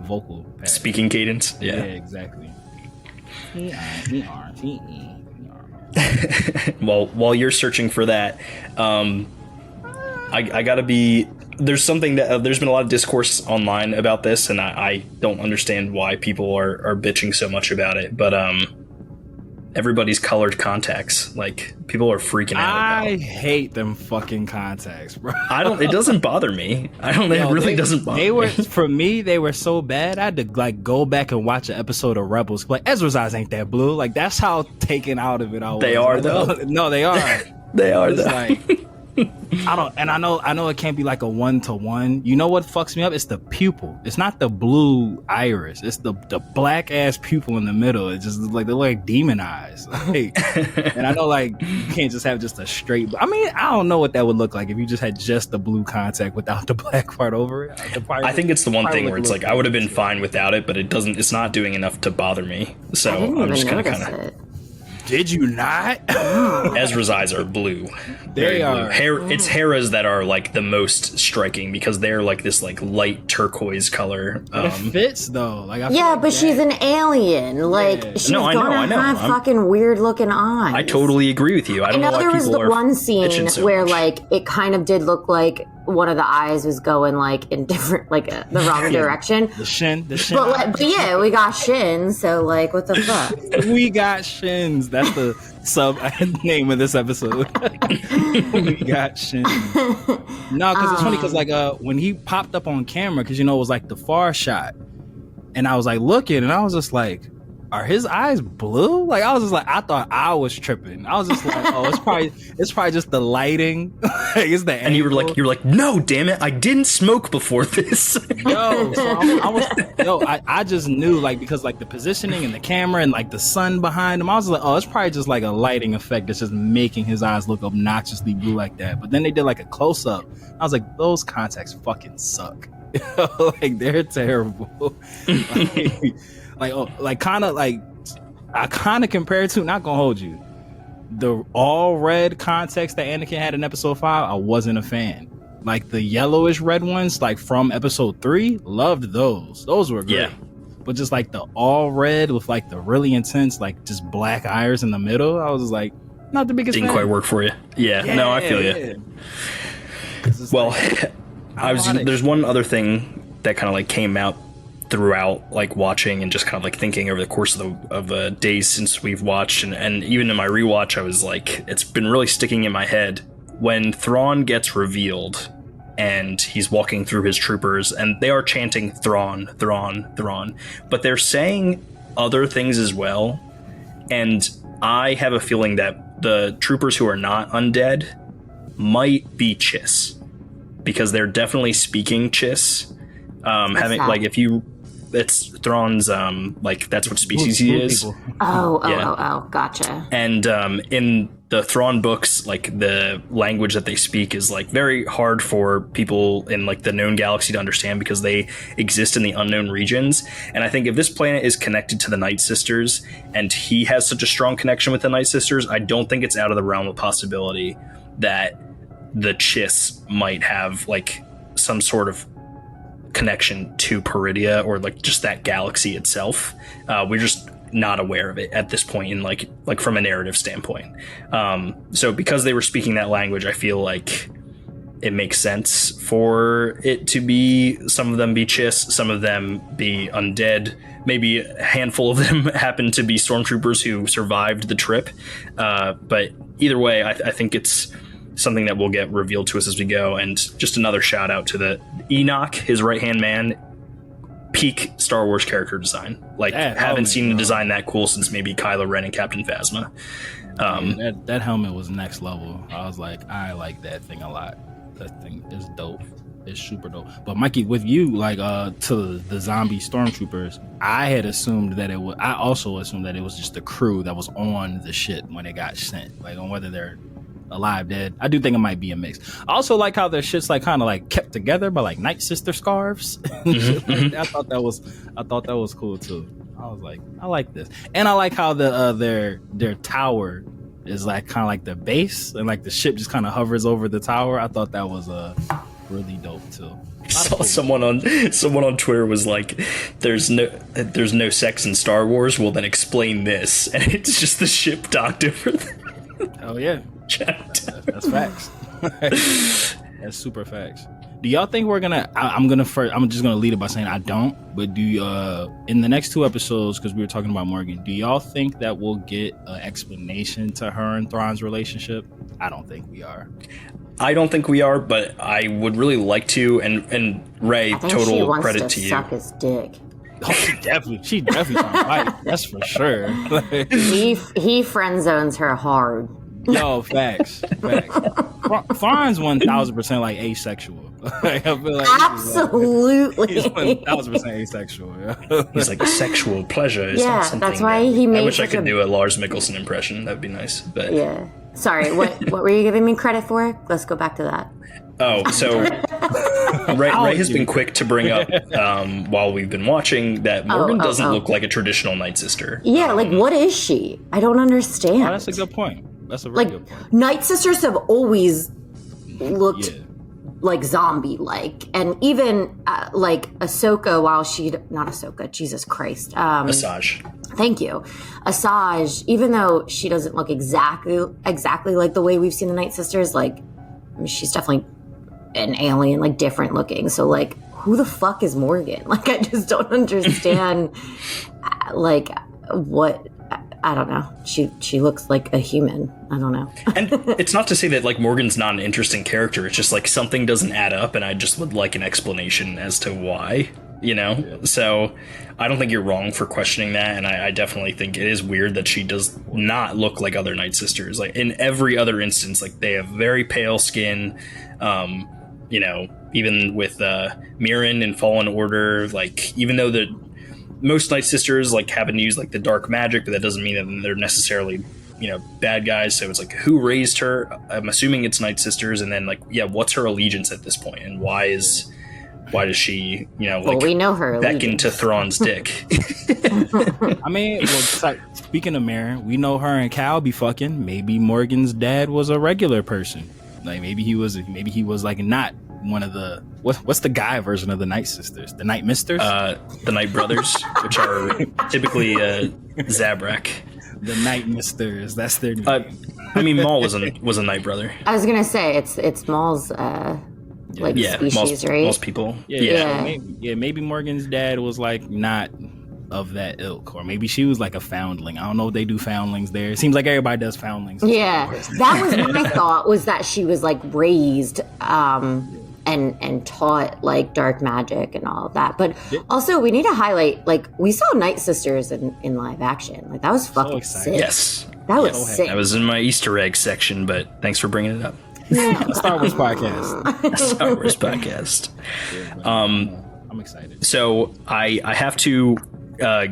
B: vocal pattern.
C: Speaking cadence. Yeah,
B: exactly.
C: Well, while you're searching for that, I gotta be. There's something that there's been a lot of discourse online about this, and I don't understand why people are bitching so much about it. But everybody's colored contacts, like people are freaking out.
B: I hate them fucking contacts, bro.
C: It doesn't bother me. It really doesn't bother me.
B: For me, they were so bad. I had to like go back and watch an episode of Rebels. Like, Ezra's eyes ain't that blue. Like, that's how taken out of it I was.
C: They are though.
B: No, they are.
C: They are though.
B: Like, I know it can't be like a 1-to-1. You know what fucks me up? It's the pupil. It's not the blue iris. It's the black ass pupil in the middle. It's just like, they're like demon eyes. Like, and I know like you can't just have just a straight. I mean, I don't know what that would look like if you just had just the blue contact without the black part over it.
C: I think it's the one thing where it's like I would have been fine without it, but it's not doing enough to bother me. So I'm just kind of.
B: Did you not?
C: Ezra's eyes are blue.
B: They are.
C: It's Hera's that are like the most striking because they're like this like light turquoise color.
B: But it fits though. Like I feel
D: Yeah,
B: like
D: but she's an alien. Like she's
C: No, I
D: gonna
C: know.
D: have fucking weird looking eyes.
C: I totally agree with you. I don't know why
D: there was
C: people
D: the
C: are
D: one scene
C: bitching so
D: where
C: much.
D: like it kind of did look like one of the eyes was going like in different like the wrong direction.
B: the shin.
D: But yeah, we got shins, so like what the fuck?
B: We got shins. That's the sub name of this episode. We got shins. No, because it's funny because like when he popped up on camera, because you know it was like the far shot, and I was like looking, and I was just like, are his eyes blue? Like I was just like, I thought I was tripping. I was just like, oh, it's probably just the lighting. It's the
C: And you were like, no, damn it, I didn't smoke before this.
B: Yo, so I just knew like because like the positioning and the camera and like the sun behind him, I was like, oh, it's probably just like a lighting effect that's just making his eyes look obnoxiously blue like that. But then they did like a close up. I was like, those contacts fucking suck. Like they're terrible. I kind of compare it to, not gonna hold you, the all red context that Anakin had in episode 5. I wasn't a fan. Like the yellowish red ones, like from episode 3, loved those. Those were great.
C: Yeah.
B: But just like the all red with like the really intense, like just black iris in the middle, I was just like, not the biggest
C: Didn't
B: fan.
C: quite work for you. Yeah, no, I feel you. Well, there's one other thing that kind of like came out throughout like watching and just kind of like thinking over the course of the days since we've watched, and even in my rewatch I was like, it's been really sticking in my head when Thrawn gets revealed and he's walking through his troopers and they are chanting Thrawn, Thrawn, Thrawn, but they're saying other things as well, and I have a feeling that the troopers who are not undead might be Chiss, because they're definitely speaking Chiss. Having like if you, it's Thrawn's like that's what species he is.
D: Oh, gotcha.
C: And in the Thrawn books, like the language that they speak is like very hard for people in like the known galaxy to understand because they exist in the unknown regions. And I think if this planet is connected to the Night Sisters and he has such a strong connection with the Night Sisters, I don't think it's out of the realm of possibility that the Chiss might have like some sort of connection to Peridia or like just that galaxy itself. We're just not aware of it at this point in like from a narrative standpoint. So because they were speaking that language, I feel like it makes sense for it to be some of them be Chiss, some of them be undead. Maybe a handful of them happen to be stormtroopers who survived the trip. But either way, I think it's something that will get revealed to us as we go. And just another shout out to the Enoch, his right-hand man, peak Star Wars character design. Like, haven't seen a design that cool since maybe Kylo Ren and Captain Phasma.
B: That helmet was next level. I was like, I like that thing a lot. That thing is dope. It's super dope. But Mikey, with you, like to the zombie stormtroopers, I also assumed that it was just the crew that was on the ship when it got sent. Like on whether they're alive, dead. I do think it might be a mix. I also like how their shit's like kind of like kept together by like Night Sister scarves. I thought that was cool too. I was like, I like this, and I like how their tower is like kind of like the base, and like the ship just kind of hovers over the tower. I thought that was really dope too.
C: I saw someone on Twitter was like, "There's no sex in Star Wars." Well, then explain this, and it's just the ship docked over there.
B: Oh yeah. That's facts. That's super facts. Do y'all think we're gonna? I'm just gonna lead it by saying I don't. But do you, in the next 2 episodes, because we were talking about Morgan, do y'all think that we'll get an explanation to her and Thrawn's relationship? I don't think we are.
C: I don't think we are, but I would really like to. And Ray, total credit to you.
D: Suck his dick.
B: Oh, she definitely trying to fight. That's for sure.
D: He friend zones her hard.
B: Yo, facts. Thrawn's 1,000% like asexual. I feel like
D: absolutely,
B: he's 1,000% asexual. Yeah.
C: He's like sexual pleasure. Is not something
D: that's why he made.
C: I wish I could do a Lars Mikkelsen impression. That'd be nice. But
D: yeah, sorry. What were you giving me credit for? Let's go back to that.
C: Oh, so Ray has been quick to bring up while we've been watching that Morgan doesn't look like a traditional Night Sister.
D: Yeah, like what is she? I don't understand.
B: Oh, that's a good point. That's a very good point.
D: Night Sisters have always looked like zombie-like, and even like Ahsoka, not Ahsoka, Jesus Christ,
C: Asajj.
D: Thank you, Asajj. Even though she doesn't look exactly like the way we've seen the Night Sisters, like I mean, she's definitely an alien, like different looking. So like, who the fuck is Morgan? Like, I just don't understand. Like, what? I don't know. She looks like a human. I don't know.
C: And it's not to say that like Morgan's not an interesting character. It's just like something doesn't add up, and I just would like an explanation as to why. You know? Yeah. So I don't think you're wrong for questioning that, and I definitely think it is weird that she does not look like other Night Sisters. Like in every other instance, like they have very pale skin. You know, even with Mirren in Fallen Order, like even though most Night Sisters like happen to use like the dark magic, but that doesn't mean that they're necessarily, you know, bad guys. So it's like, who raised her? I'm assuming it's Night Sisters, and then like, yeah, what's her allegiance at this point, and why does she, you know, like,
D: we know her
C: beckon to Thrawn's dick?
B: I mean, well, speaking of Mirren, we know her and Cal be fucking. Maybe Morgan's dad was a regular person. Like maybe he was like not one of the what's the guy version of the Night Sisters? The Night Misters?
C: The Night Brothers, which are typically Zabrak.
B: The Night Misters. That's their name.
C: I mean, Maul was a Night Brother.
D: I was gonna say it's Maul's species, right?
C: Maul's people.
B: Yeah. Maybe Morgan's dad was like not of that ilk, or maybe she was like a foundling. I don't know if they do foundlings there. It seems like everybody does foundlings.
D: Yeah, that was my thought, was that she was like raised and taught like dark magic and all of that. But also we need to highlight, like, we saw Night Sisters in live action. Like that was fucking sick.
C: Yes,
D: that was sick.
C: That was in my Easter egg section, but thanks for bringing it up.
B: Yeah. Star Wars podcast.
C: Star Wars podcast.
B: I'm excited.
C: So I have to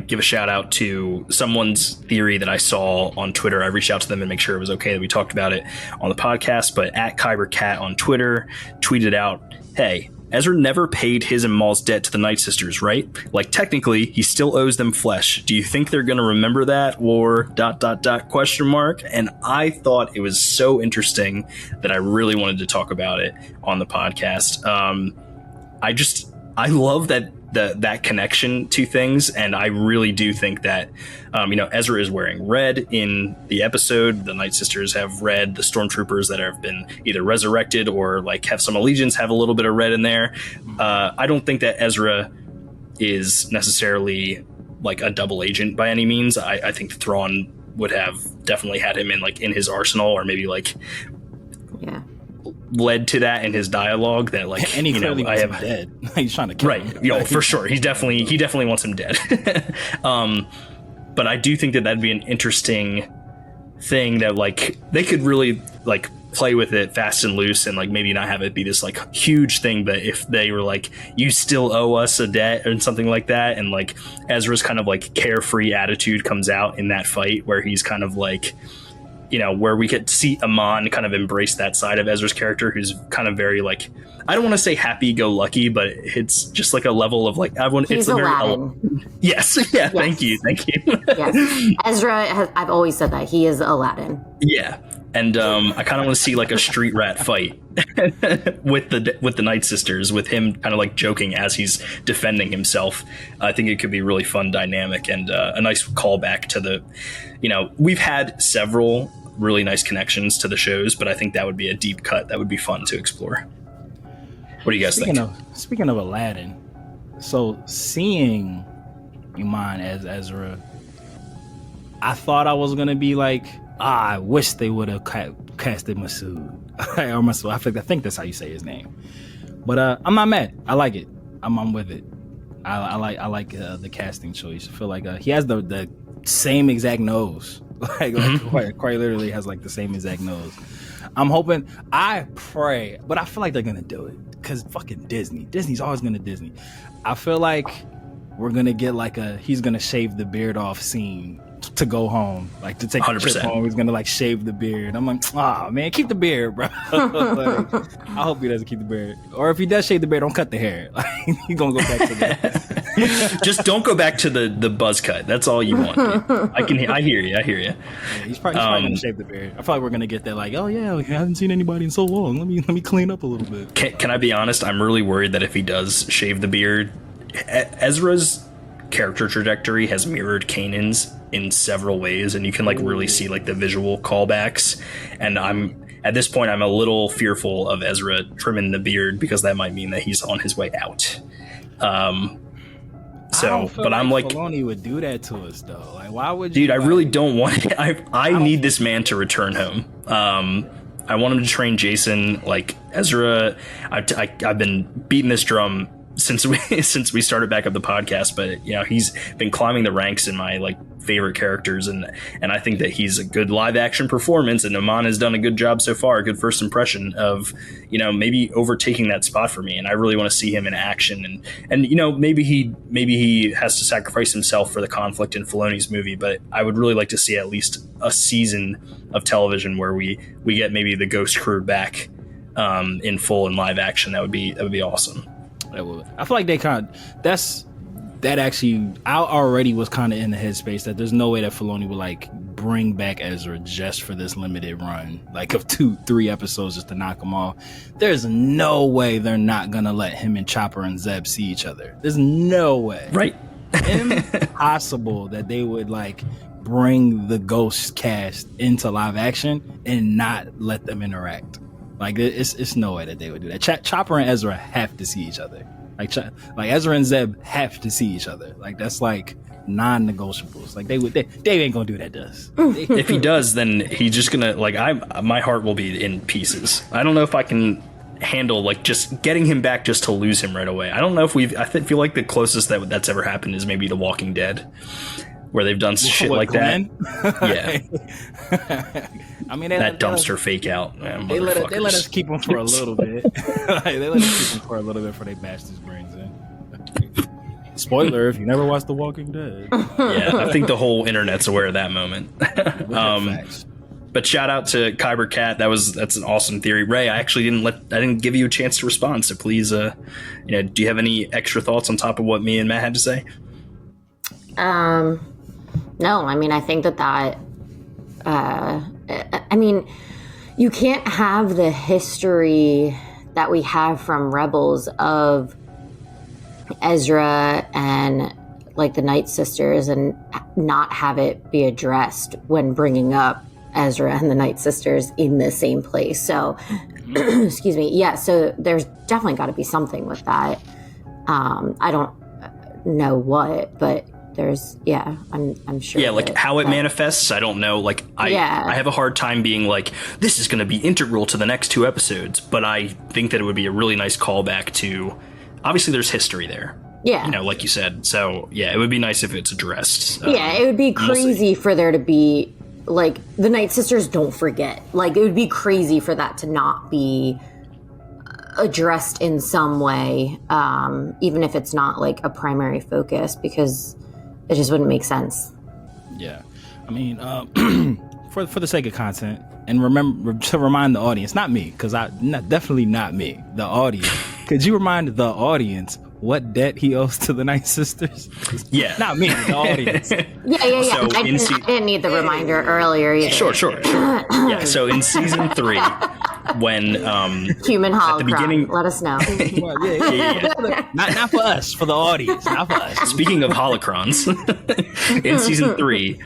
C: give a shout out to someone's theory that I saw on Twitter. I reached out to them and make sure it was okay that we talked about it on the podcast, but at KyberCat on Twitter tweeted out, hey, Ezra never paid his and Maul's debt to the Night Sisters, right? Like, technically, he still owes them flesh. Do you think they're going to remember that? Or ... And I thought it was so interesting that I really wanted to talk about it on the podcast. I love that connection to things, and I really do think that Ezra is wearing red in the episode. The Night Sisters have red. The stormtroopers that have been either resurrected or like have some allegiance have a little bit of red in there. I don't think that Ezra is necessarily like a double agent by any means. I think Thrawn would have definitely had him in his arsenal, or maybe led to that in his dialogue, that like,
B: and he clearly wants him dead. He's trying to kill him.
C: Yo, for sure. He definitely wants him dead. But I do think that that'd be an interesting thing that like they could really like play with it fast and loose, and like maybe not have it be this like huge thing. But if they were like, you still owe us a debt and something like that, and like Ezra's kind of like carefree attitude comes out in that fight, where he's kind of like, where we get to see Amon kind of embrace that side of Ezra's character, who's kind of very like, I don't want to say happy-go-lucky, but it's just like a level of like,
D: he's Aladdin.
C: Yes, yeah, yes. Thank you.
D: Yes, Ezra I've always said that he is Aladdin.
C: Yeah, and I kind of want to see like a street rat fight with the Night Sisters, with him kind of like joking as he's defending himself. I think it could be a really fun dynamic, and a nice callback to the, we've had several really nice connections to the shows, but I think that would be a deep cut that would be fun to explore. What do you guys think?
B: Speaking of Aladdin, so seeing Iman as Ezra, I thought I was going to be like, I wish they would have casted Masood. Or Masood. I think that's how you say his name. But I'm not mad. I like it. I'm with it. I like the casting choice. I feel like he has the same exact nose. Quite literally has like the same exact nose. I'm hoping, I pray, but I feel like they're gonna do it because fucking Disney's always gonna Disney. I feel like we're gonna get like he's gonna shave the beard off scene to go home, like to take the trip
C: 100%.
B: home. He's gonna like shave the beard. I'm like, oh man, keep the beard, bro. Like, I hope he doesn't keep the beard, or if he does shave the beard, don't cut the hair. Like, he's gonna go back to that.
C: Just don't go back to the buzz cut. That's all you want. I hear you.
B: Yeah, he's probably gonna shave the beard. I feel like we're gonna get that. Like, oh yeah, we haven't seen anybody in so long. Let me clean up a little bit.
C: Can I be honest? I'm really worried that if he does shave the beard, Ezra's character trajectory has mirrored Kanan's in several ways, and you can like really see like the visual callbacks. And at this point I'm a little fearful of Ezra trimming the beard, because that might mean that he's on his way out. But I'm like,
B: Filoni would do that to us though. Like, why would
C: you? Dude, I
B: like,
C: really don't want it. I need this man to return home. I want him to train Jason. Like Ezra, I've been beating this drum since we started back up the podcast, but you know, he's been climbing the ranks in my like favorite characters, and I think that he's a good live action performance, and Oman has done a good job so far, a good first impression of, you know, maybe overtaking that spot for me. And I really want to see him in action, and you know, maybe he has to sacrifice himself for the conflict in Filoni's movie, but I would really like to see at least a season of television where we get maybe the Ghost crew back in full in live action. That would be awesome.
B: I feel like they that actually, I already was kind of in the headspace that there's no way that Filoni would like bring back Ezra just for this limited run, like of 2-3 episodes just to knock them off. There's no way they're not gonna let him and Chopper and Zeb see each other. There's no way.
C: Right.
B: Impossible that they would like bring the Ghost cast into live action and not let them interact. Like, it's no way that they would do that. Chopper and Ezra have to see each other. Like Ezra and Zeb have to see each other. Like, that's like non-negotiables. Like, they ain't gonna do that to us.
C: If he does, then he's just gonna like my heart will be in pieces. I don't know if I can handle like just getting him back just to lose him right away. I don't know if feel like the closest that's ever happened is maybe The Walking Dead, where they've done shit like
B: Glenn?
C: that. Yeah.
B: I mean,
C: that dumpster fake out. Man,
B: they let us keep him for a little bit. They let us keep him for a little bit before they bash his brains in. Spoiler: if you never watched The Walking Dead.
C: Yeah, I think the whole internet's aware of that moment. But shout out to Kyber Cat. That's an awesome theory. Ray, I actually didn't give you a chance to respond. So please, do you have any extra thoughts on top of what me and Matt had to say?
D: No, I mean, I think that I mean, you can't have the history that we have from Rebels of Ezra and like the Night Sisters and not have it be addressed when bringing up Ezra and the Night Sisters in the same place. So, excuse me. Yeah. So there's definitely got to be something with that. I don't know what, but I'm sure.
C: Yeah, like how it manifests, I don't know. Like I have a hard time being like, this is going to be integral to the next 2 episodes, but I think that it would be a really nice callback to, obviously there's history there.
D: Yeah.
C: Like you said. So yeah, it would be nice if it's addressed.
D: It would be crazy for there to be like the Night Sisters don't forget. Like it would be crazy for that to not be addressed in some way, even if it's not like a primary focus, because it just wouldn't make sense.
B: Yeah, I mean, for the sake of content, and remember to remind the audience, not me, because definitely not me, the audience. Could you remind the audience what debt he owes to the Night Sisters?
C: Yeah,
B: not me, the audience.
D: Yeah. So I didn't need the reminder earlier either.
C: Sure. Yeah, so in season 3, when
D: human holocron,
C: at the beginning,
D: let us know.
C: Yeah.
B: Not for us, for the audience, not for us.
C: Speaking of holocrons, in season 3,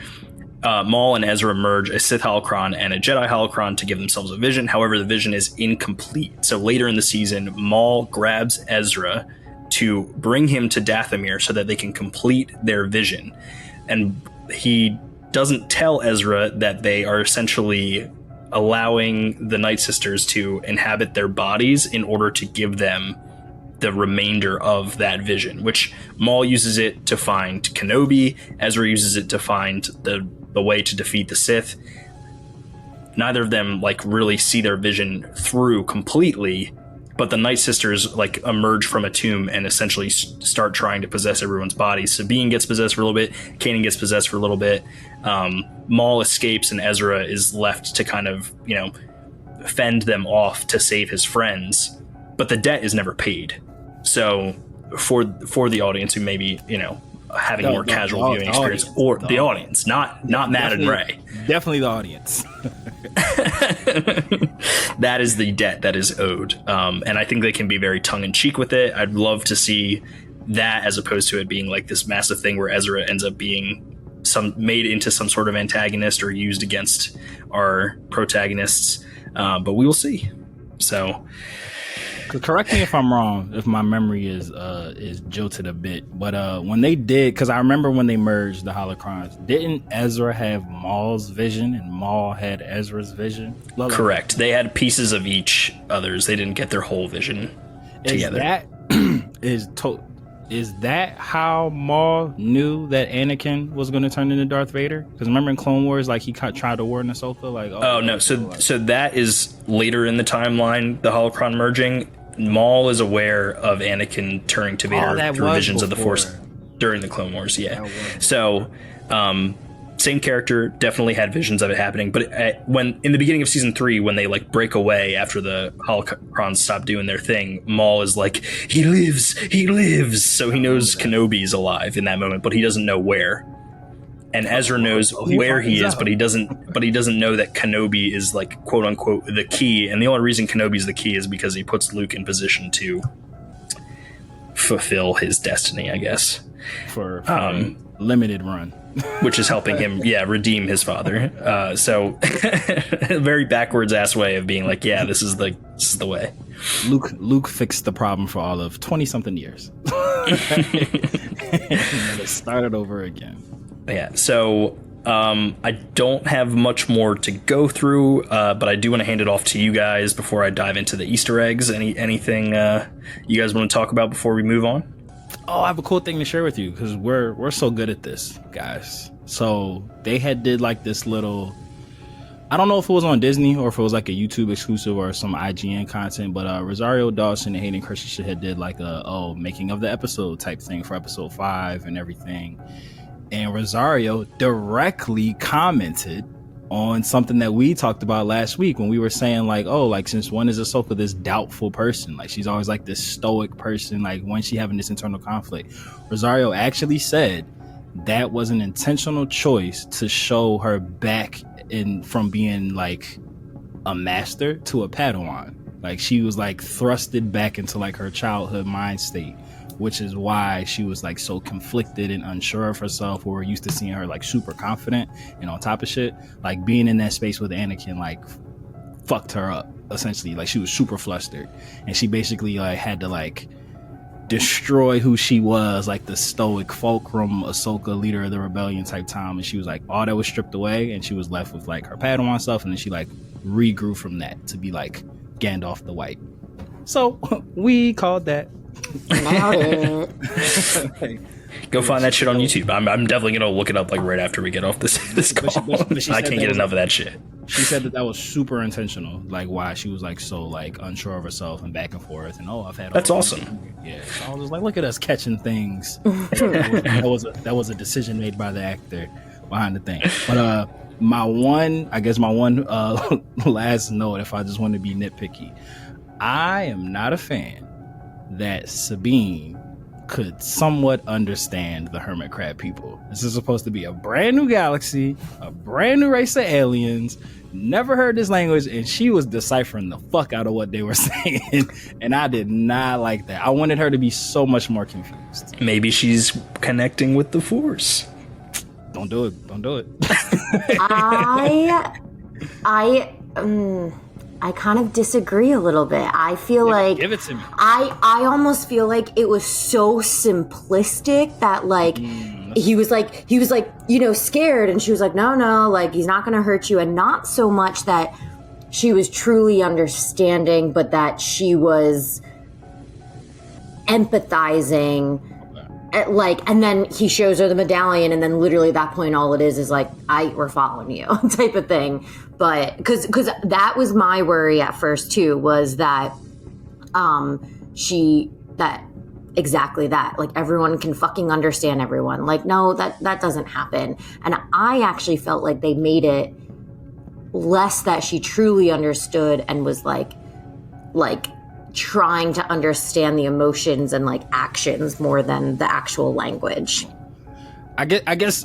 C: Maul and Ezra merge a Sith holocron and a Jedi holocron to give themselves a vision. However, the vision is incomplete. So later in the season, Maul grabs Ezra to bring him to Dathomir so that they can complete their vision. And he doesn't tell Ezra that they are essentially allowing the Night Sisters to inhabit their bodies in order to give them the remainder of that vision, which Maul uses it to find Kenobi. Ezra uses it to find the way to defeat the Sith. Neither of them like really see their vision through completely, but the Night Sisters like emerge from a tomb and essentially start trying to possess everyone's bodies. Sabine gets possessed for a little bit, Kanan gets possessed for a little bit, Maul escapes, and Ezra is left to kind of, you know, fend them off to save his friends, but the debt is never paid. So for the audience who maybe, you know, having more casual viewing experience, or the audience, not Matt and Ray.
B: Definitely the audience.
C: That is the debt that is owed. And I think they can be very tongue-in-cheek with it. I'd love to see that as opposed to it being like this massive thing where Ezra ends up being made into some sort of antagonist or used against our protagonists. But we will see. So...
B: Correct me if I'm wrong, if my memory is jilted a bit, but when they did, because I remember when they merged the holocrons, didn't Ezra have Maul's vision and Maul had Ezra's vision?
C: Correct. They had pieces of each other's. They didn't get their whole vision together. Is that how Maul knew that Anakin was going to turn into Darth Vader? Because remember in Clone Wars, like he tried to warn Ahsoka, like, oh no, so that is later in the timeline, the holocron merging. Maul is aware of Anakin turning to Vader through visions of the Force during the Clone Wars. Yeah. So, same character, definitely had visions of it happening. But when in the beginning of season 3, when they like break away after the holocrons stop doing their thing, Maul is like, he lives. So he knows Kenobi's alive in that moment, but he doesn't know where. And Ezra knows where he is, but he doesn't know that Kenobi is like quote unquote the key. And the only reason Kenobi's the key is because he puts Luke in position to fulfill his destiny, I guess.
B: For a limited run.
C: Which is helping him, redeem his father. So a very backwards ass way of being like, yeah, this is the way.
B: Luke fixed the problem for all of 20 something years. It started over again.
C: Yeah, so I don't have much more to go through, but I do want to hand it off to you guys before I dive into the Easter eggs. Anything you guys want to talk about before we move on?
B: Oh, I have a cool thing to share with you because we're so good at this, guys. So they did like this little, I don't know if it was on Disney or if it was like a YouTube exclusive or some IGN content, but Rosario Dawson and Hayden Christensen had did like a making of the episode type thing for episode 5 and everything. And Rosario directly commented on something that we talked about last week when we were saying like, oh, like since when is Ahsoka this doubtful person? Like she's always like this stoic person. Like when she having this internal conflict? Rosario actually said that was an intentional choice to show her back from being like a master to a Padawan. Like she was like thrusted back into like her childhood mind state, which is why she was like so conflicted and unsure of herself, where we're used to seeing her like super confident and on top of shit. Like being in that space with Anakin like fucked her up essentially. Like she was super flustered and she basically like had to like destroy who she was, like the stoic fulcrum Ahsoka, leader of the rebellion type time. And she was like all that was stripped away and she was left with like her Padawan stuff, and then she like regrew from that to be like Gandalf the White. So we called that.
C: Go find that shit on YouTube. I'm definitely gonna look it up like right after we get off this call. But I can't get enough of that shit.
B: She said that was super intentional, like why she was like so like unsure of herself and back and forth. And I've had
C: that's awesome.
B: Yeah, so I was just like, look at us catching things. that was a decision made by the actor behind the thing. But my one last note, if I just want to be nitpicky, I am not a fan that Sabine could somewhat understand the hermit crab people. This is supposed to be a brand new galaxy, a brand new race of aliens, never heard this language, and she was deciphering the fuck out of what they were saying, and I did not like that. I wanted her to be so much more confused.
C: Maybe she's connecting with the Force.
B: Don't do it.
D: I kind of disagree a little bit. I feel like
B: give it to me.
D: I almost feel like it was so simplistic that like he was like, you know, scared, and she was like, no, like he's not gonna hurt you, and not so much that she was truly understanding, but that she was empathizing. Like, and then he shows her the medallion, and then literally at that point all it is like, we're following you type of thing. But because that was my worry at first too, was that exactly that. Like, everyone can fucking understand everyone. Like, no, that doesn't happen. And I actually felt like they made it less that she truly understood and was like trying to understand the emotions and like actions more than the actual language.
B: I guess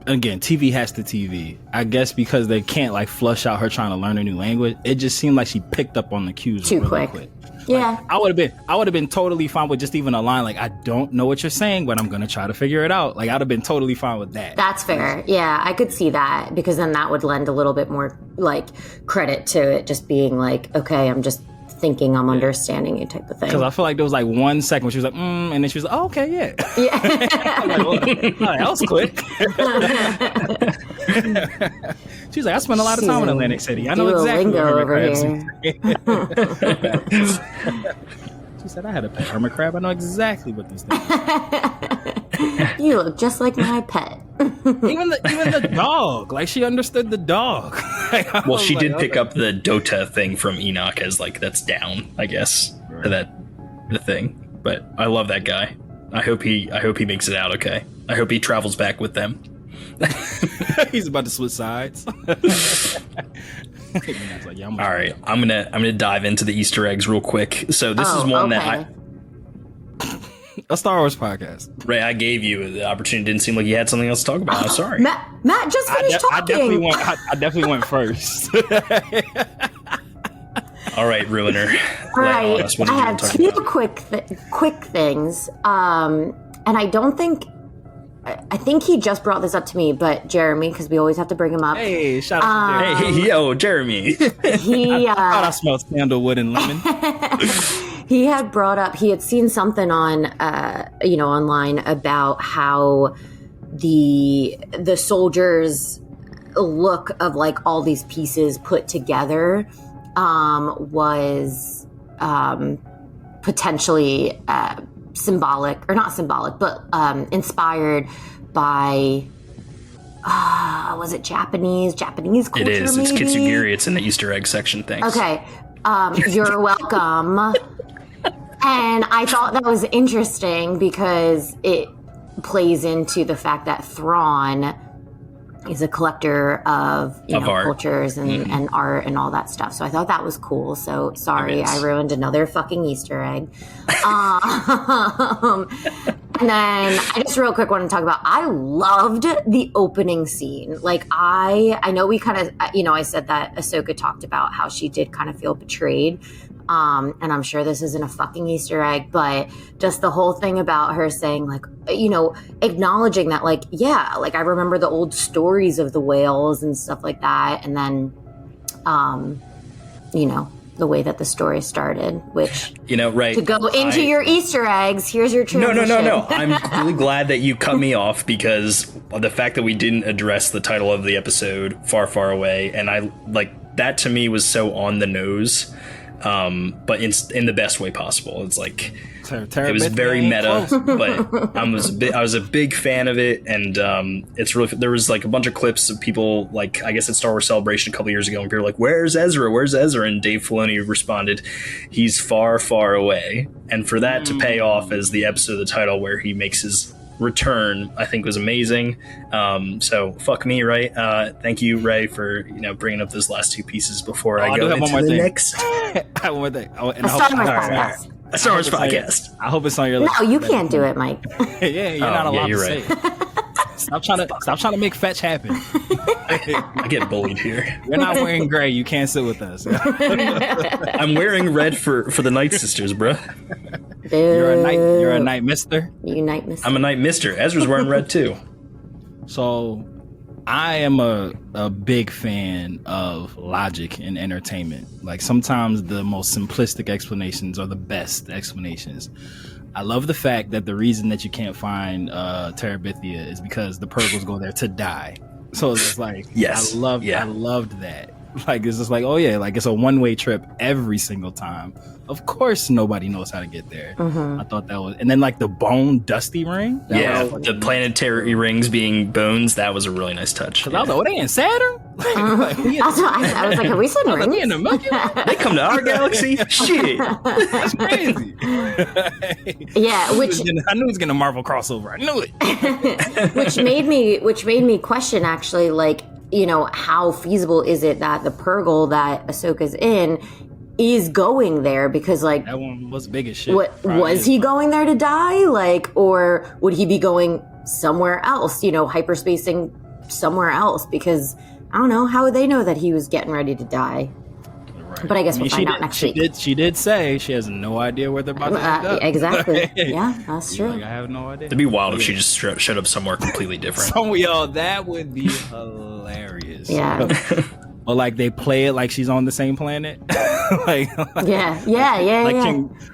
B: again, TV has to TV. I guess because they can't like flush out her trying to learn a new language, it just seemed like she picked up on the cues
D: too
B: really
D: quick. Yeah.
B: Like, I would have been totally fine with just even a line like, I don't know what you're saying, but I'm gonna try to figure it out. Like, I'd have been totally fine with that.
D: That's fair. Yeah, I could see that, because then that would lend a little bit more like credit to it just being like, okay, I'm just thinking I'm understanding you type of thing.
B: Because I feel like there was like 1 second where she was like, and then she was like, oh, okay, yeah.
D: Yeah.
B: Like, well, that was quick. She was like, I spent a lot of time in Atlantic City. I know exactly what hermit crabs is. She said, I had a pet hermit crab. I know exactly what these things are.
D: You look just like my pet.
B: Even the dog. Like, she understood the dog.
C: Well, she did pick up the Dota thing from Enoch as like, that's down, I guess, right. The thing. But I love that guy. I hope he makes it out okay. I hope he travels back with them.
B: He's about to switch sides.
C: All right, I'm gonna dive into the Easter eggs real quick. So this is one that
B: a Star Wars podcast.
C: Ray, I gave you the opportunity. Didn't seem like you had something else to talk about. I'm sorry.
D: Matt just finished talking.
B: I definitely went first.
C: All right, Ruiner.
D: All right, I have two quick things. And I don't think. I think he just brought this up to me, but Jeremy, because we always have to bring him up.
B: Hey, shout out to Jeremy.
C: Hey, yo, Jeremy.
D: He
B: I thought I smelled sandalwood and lemon.
D: He had brought up, he had seen something on, online about how the soldiers' look of like all these pieces put together was potentially symbolic, or not symbolic, but inspired by was it Japanese culture?
C: It is.
D: Maybe?
C: It's Kitsugiri. It's in the Easter egg section. Thanks.
D: Okay. You're welcome. And I thought that was interesting because it plays into the fact that Thrawn is a collector of cultures and art and all that stuff. So I thought that was cool. So sorry, I ruined another fucking Easter egg. And then I just real quick want to talk about, I loved the opening scene. Like I know we kind of, I said that Ahsoka talked about how she did kind of feel betrayed. And I'm sure this isn't a fucking Easter egg, but just the whole thing about her saying like, acknowledging that like, yeah, like I remember the old stories of the whales and stuff like that. And then, the way that the story started, which,
C: right.
D: To go into your Easter eggs, here's your transition.
C: No. I'm really glad that you cut me off, because of the fact that we didn't address the title of the episode, Far, Far Away. And I like that, to me, was so on the nose. But in the best way possible. It's like it was very meta, but I was a big fan of it, and it's really, there was like a bunch of clips of people, like I guess at Star Wars Celebration a couple years ago, and people were like, "Where's Ezra? Where's Ezra?" And Dave Filoni responded, "He's far, far away." And for that to pay off as the episode of the title where he makes his return, I think was amazing. So fuck me, right? Thank you, Ray, for bringing up those last two pieces before I go into the next.
B: I have one more thing.
C: A Star Wars podcast.
B: I hope it's on your list.
D: No, you can't do it, Mike.
B: Yeah, you're not allowed to say
C: right.
B: it. Stop trying to make fetch happen.
C: I get bullied here.
B: You're not wearing gray. You can't sit with us.
C: I'm wearing red for the Night Sisters, bruh.
B: You're a night mister.
D: You night mister.
C: I'm a night mister. Ezra's wearing red too.
B: So I am a big fan of logic in entertainment. Like sometimes the most simplistic explanations are the best explanations. I love the fact that the reason that you can't find Terabithia is because the Purgles go there to die. So it's just like,
C: yes.
B: I loved that. Like, it's just like, oh yeah, like it's a one-way trip every single time. Of course nobody knows how to get there. I thought that was, and then like the bone dusty ring.
C: The planetary rings being bones, that was a really nice touch.
B: Cause I was like, oh, they in Saturn?
D: I was like, have we seen rings?
B: In the Milky Way?
C: They come to our galaxy? Shit.
B: That's crazy.
D: Yeah, which
B: I knew it was gonna Marvel crossover. I knew it.
D: which made me question actually, like, you know, how feasible is it that the Purgle that Ahsoka's in is going there? Because like
B: That one was big as shit.
D: what
B: Probably
D: was
B: is.
D: he going there to die? Like, or would he be going somewhere else? You know, hyperspacing somewhere else? Because I don't know, how would they know that he was getting ready to die?
B: Right.
D: But I guess we'll
B: she
D: find out
B: did-
D: next
B: she
D: week.
B: Did, she did say she has no idea where they're about to end up.
D: Exactly. Yeah, that's true.
B: Like, I have no idea.
C: It'd be wild if she just showed up somewhere completely different.
B: So, yo, that would be hilarious.
D: Yeah.
B: Or like they play it like she's on the same planet. like
D: Yeah.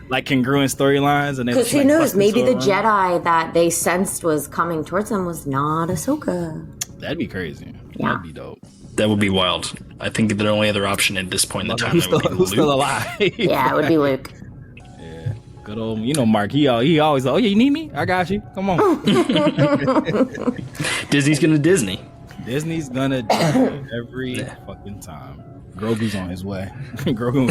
B: like congruent storylines, and
D: Because who knows? Maybe the Jedi that they sensed was coming towards them was not Ahsoka.
B: That'd be crazy.
D: Yeah.
B: That'd be dope.
C: That would be wild. I think the only other option at this point in the time
B: Who's
C: would be
B: who's still
C: Luke.
B: alive?
D: Yeah, it would be Luke.
B: Yeah. Good old, you know, Mark. He always, oh yeah, you need me? I got you. Come on.
C: Disney's gonna Disney.
B: Disney's gonna do it every fucking time. Grogu's on his way. Grogu.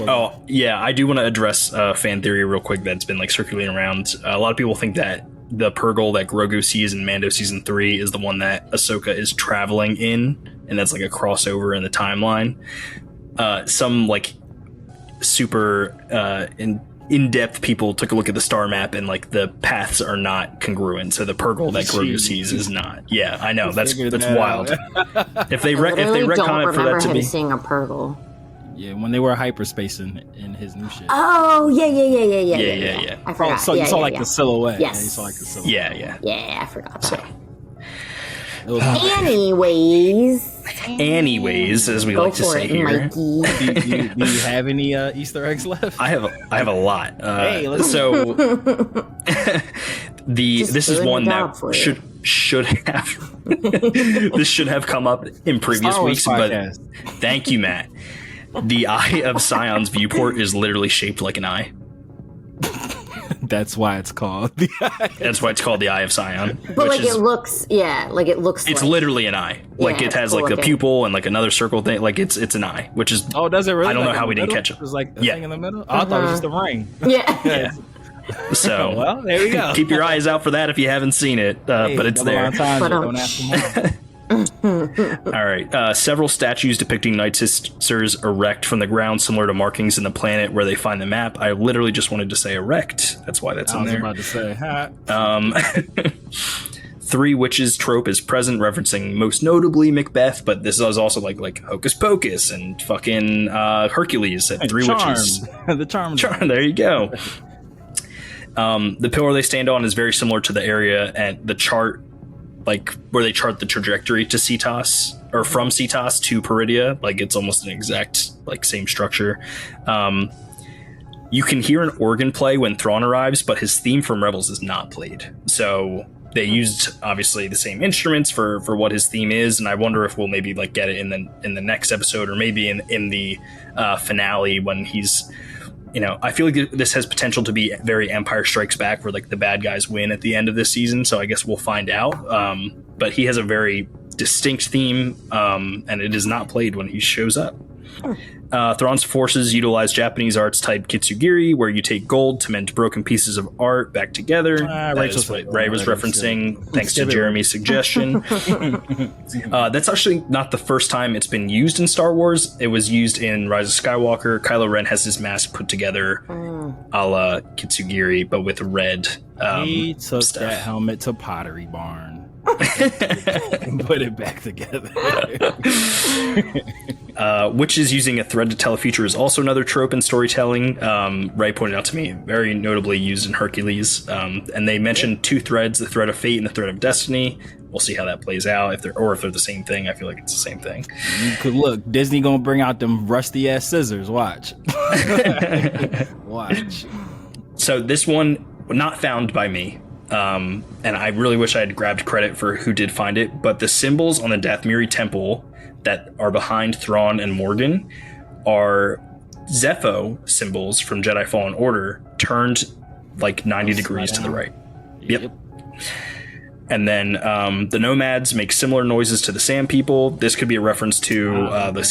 C: Oh yeah, I do want to address fan theory real quick that's been like circulating around. A lot of people think that the Purgle that Grogu sees in Mando season 3 is the one that Ahsoka is traveling in, and that's like a crossover in the timeline. Some like super in-depth people took a look at the star map, and like the paths are not congruent. So the Purgle that Grogu sees is not. Yeah, I know that's wild. If they
D: Literally don't
C: retcon it for
D: remember
C: that to
D: him
C: be.
D: seeing a Purgle.
B: Yeah, when they were hyperspacing in his new shit.
D: Oh, yeah.
C: Yeah.
D: I forgot.
B: So you saw like the silhouette.
D: Yes.
B: Yeah, you saw like the silhouette.
C: Yeah.
D: Yeah, I forgot that.
C: So,
B: It was
D: Anyways,
C: as we
D: go
C: like to
D: for
C: say
D: it,
C: here,
D: Mikey.
B: do you have any Easter eggs left?
C: I have a lot.
B: Hey, let's-
C: So
D: Just
C: this is
D: doing
C: one
D: the
C: that
D: job for you.
C: should have this should have come up in previous
B: Star Wars
C: weeks,
B: podcast.
C: but thank you, Matt. The Eye of Sion's viewport is literally shaped like an eye.
B: That's why it's called.
C: That's why it's called the Eye of Sion.
D: But
C: which
D: like
C: is,
D: it looks,
C: it's
D: like,
C: literally an eye. Like
D: Yeah,
C: it has
D: cool
C: like the
D: looking.
C: pupil and like another circle thing. Like it's an eye, which is
B: Oh, does it really?
C: I don't know
B: Like
C: how
B: in
C: we
B: the
C: didn't
B: middle?
C: catch it.
B: It was like a
C: Yeah.
B: thing in the middle. Oh, I thought it was just a ring.
D: yeah.
C: yeah. So
B: Well, there we go.
C: keep your eyes out for that if you haven't seen it.
B: Hey,
C: but it's
B: double
C: there.
B: entendre,
D: But,
B: don't ask them why.
C: All right. Several statues depicting Night Sisters erect from the ground, similar to markings in the planet where they find the map. I literally just wanted to say erect. That's why that's
B: I
C: in
B: was
C: there.
B: about to say, huh?
C: Three witches trope is present, referencing most notably Macbeth, but this is also like Hocus Pocus and fucking Hercules at three
B: Charm.
C: witches.
B: The charm.
C: There you go. The pillar they stand on is very similar to the area at the chart, like where they chart the trajectory to Cetas, or from Cetas to Peridia. Like it's almost an exact like same structure. You can hear an organ play when Thrawn arrives, but his theme from Rebels is not played. So they used obviously the same instruments for what his theme is, and I wonder if we'll maybe like get it in the next episode, or maybe in the finale when he's. You know, I feel like this has potential to be very Empire Strikes Back, where like the bad guys win at the end of this season. So I guess we'll find out. But he has a very distinct theme, and it is not played when he shows up. Thrawn's forces utilize Japanese arts type kitsugiri, where you take gold to mend broken pieces of art back together. That
B: Rachel's
C: is what
B: like,
C: Ray was referencing, thanks to Jeremy's suggestion. That's actually not the first time it's been used in Star Wars. It was used in Rise of Skywalker. Kylo Ren has his mask put together a la kitsugiri, but with red
B: He took
C: stuff.
B: that helmet to Pottery Barn and put it back together.
C: Witches using a thread to tell a future is also another trope in storytelling. Ray pointed out to me, very notably used in Hercules. And they mentioned two threads, the thread of fate and the thread of destiny. We'll see how that plays out, if they're the same thing. I feel like it's the same thing.
B: You could look, Disney gonna bring out them rusty ass scissors. Watch. Watch.
C: So this one, not found by me. And I really wish I had grabbed credit for who did find it, but the symbols on the Dathmiri temple that are behind Thrawn and Morgan are Zepho symbols from Jedi Fallen Order turned like 90 degrees to the right. Yep. And then the nomads make similar noises to the sand people. This could be a reference to the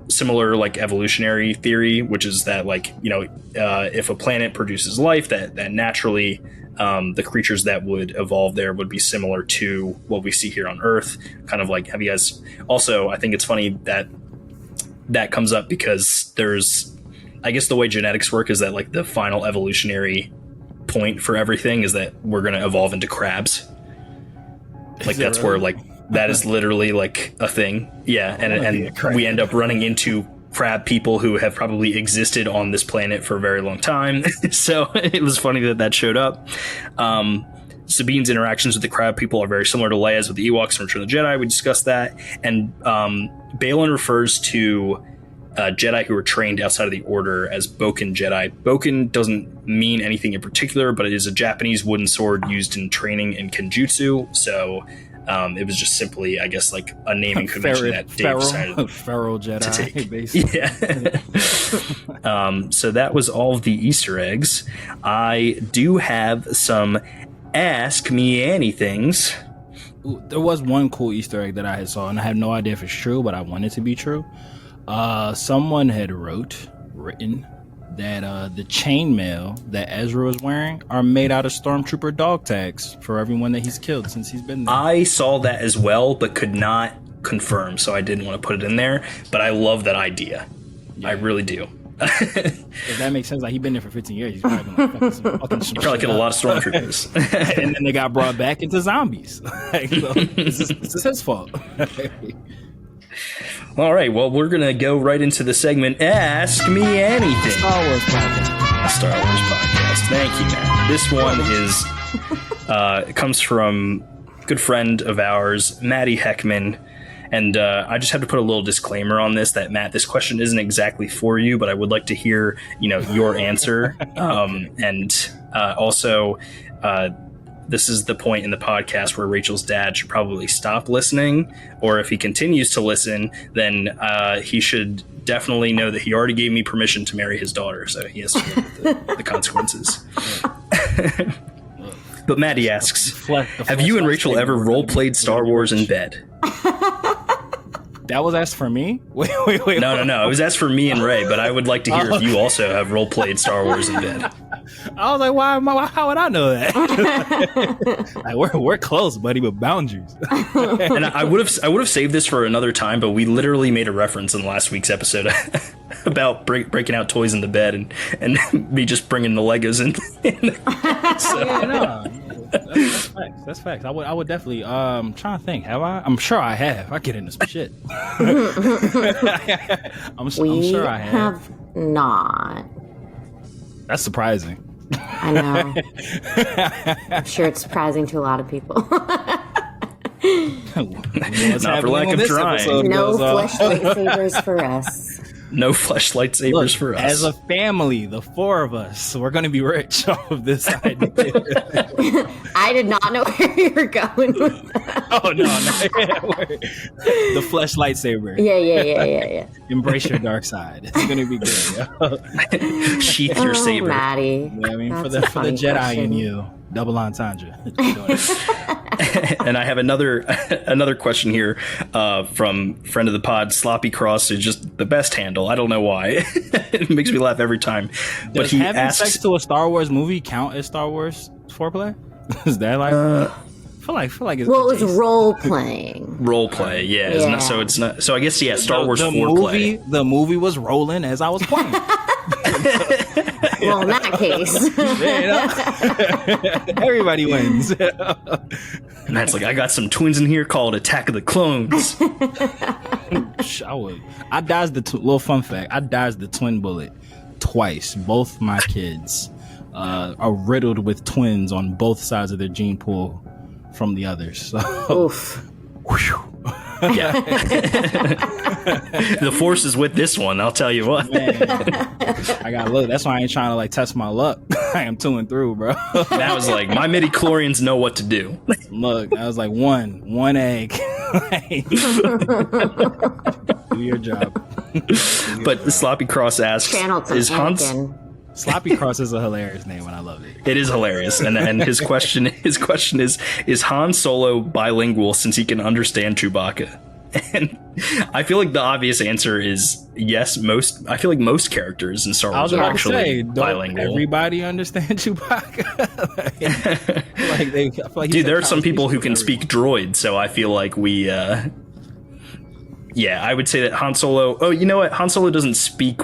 C: similar like evolutionary theory, which is that like, you know, if a planet produces life, that naturally the creatures that would evolve there would be similar to what we see here on Earth. Kind of like, have you guys also, I think it's funny that comes up because there's, I guess the way genetics work is that like the final evolutionary point for everything is that we're going to evolve into crabs. Like that's where like that is literally like a thing. Yeah. And we end up running into crab people who have probably existed on this planet for a very long time. So it was funny that showed up. Sabine's interactions with the crab people are very similar to Leia's with the Ewoks from Return of the Jedi. We discussed that. And Balin refers to Jedi who are trained outside of the Order as Boken Jedi. Boken doesn't mean anything in particular, but it is a Japanese wooden sword used in training in Kenjutsu. So it was just simply, I guess, like a naming convention that Dave decided
B: Feral Jedi
C: to take.
B: Basically.
C: Yeah. So that was all of the Easter eggs. I do have some Ask Me Anythings.
B: There was one cool Easter egg that I had saw, and I have no idea if it's true, but I want it to be true. Someone had written that the chainmail that Ezra was wearing are made out of Stormtrooper dog tags for everyone that he's killed since he's been there.
C: I saw that as well, but could not confirm, so I didn't want to put it in there. But I love that idea. Yeah. I really do.
B: If that makes sense, like he's been there for 15 years. He's probably gonna fucking
C: probably get a lot of stormtroopers,
B: and then they got brought back into zombies. Like, so this is his fault.
C: All right, well, we're gonna go right into the segment. Ask Me Anything.
B: Star Wars podcast.
C: A Star Wars podcast. Thank you, Matt. This one is comes from a good friend of ours, Maddie Heckman. And I just have to put a little disclaimer on this that, Matt, this question isn't exactly for you, but I would like to hear, your answer. Also, this is the point in the podcast where Rachel's dad should probably stop listening, or if he continues to listen, then he should definitely know that he already gave me permission to marry his daughter, so he has to live with the consequences. But Maddie asks, have you and Rachel ever role-played Star Wars in bed?
B: That was asked for me? Wait.
C: No. It was asked for me and Ray, but I would like to hear if you also have role-played Star Wars in bed.
B: I was like, how would I know that? Like, we're close, buddy, with boundaries.
C: And I would have saved this for another time, but we literally made a reference in last week's episode about breaking out toys in the bed and me just bringing the Legos in. So.
B: Yeah, no. That's facts. I would definitely. Trying to think. Have I? I'm sure I have. I get into some shit. I'm sure I have.
D: Not.
B: That's surprising.
D: I know. I'm sure it's surprising to a lot of people.
C: Not for lack of trying.
D: No flesh lightsabers for us.
C: No flesh lightsabers for us.
B: As a family, the four of us, we're going to be rich off of this idea.
D: I did not know where you were going with that.
B: Oh, no. The flesh lightsaber.
D: Yeah.
B: Embrace your dark side. It's going to be good. Yo.
C: Sheath your saber.
D: Maddie.
B: Yeah, I mean, for the Jedi question. In you. Double entendre.
C: And I have another question here from friend of the pod, Sloppy Cross, is just the best handle. I don't know why. It makes me laugh every time.
B: Does
C: he
B: having
C: asks,
B: sex to a Star Wars movie count as Star Wars foreplay? Is that like? I feel like it's.
D: Well, it was role playing.
C: Role play, yeah. Isn't it? So it's not. So I guess Star Wars foreplay.
B: The movie was rolling as I was playing.
D: Well, in that case,
B: everybody wins.
C: And that's like, I got some twins in here called Attack of the Clones.
B: I dodged little fun fact. I dodged the twin bullet twice. Both my kids are riddled with twins on both sides of their gene pool from the others. So.
D: Oof.
C: Yeah. The force is with this one, I'll tell you what.
B: Man, I gotta look. That's why I ain't trying to like test my luck. I am to and through, bro.
C: That was like, my midi-chlorians know what to do.
B: Look, that was like one egg. Do your job.
C: But the Sloppy Cross asks, is Han's
B: Sloppy Cross is a hilarious name, and I love it.
C: It is hilarious, and his question is Han Solo bilingual since he can understand Chewbacca? And I feel like the obvious answer is yes. I feel like most characters in Star Wars are actually bilingual.
B: Everybody understand Chewbacca? I feel like
C: dude, there are some people who can speak droid, so I feel like we. Yeah, I would say that Han Solo. Oh, you know what? Han Solo doesn't speak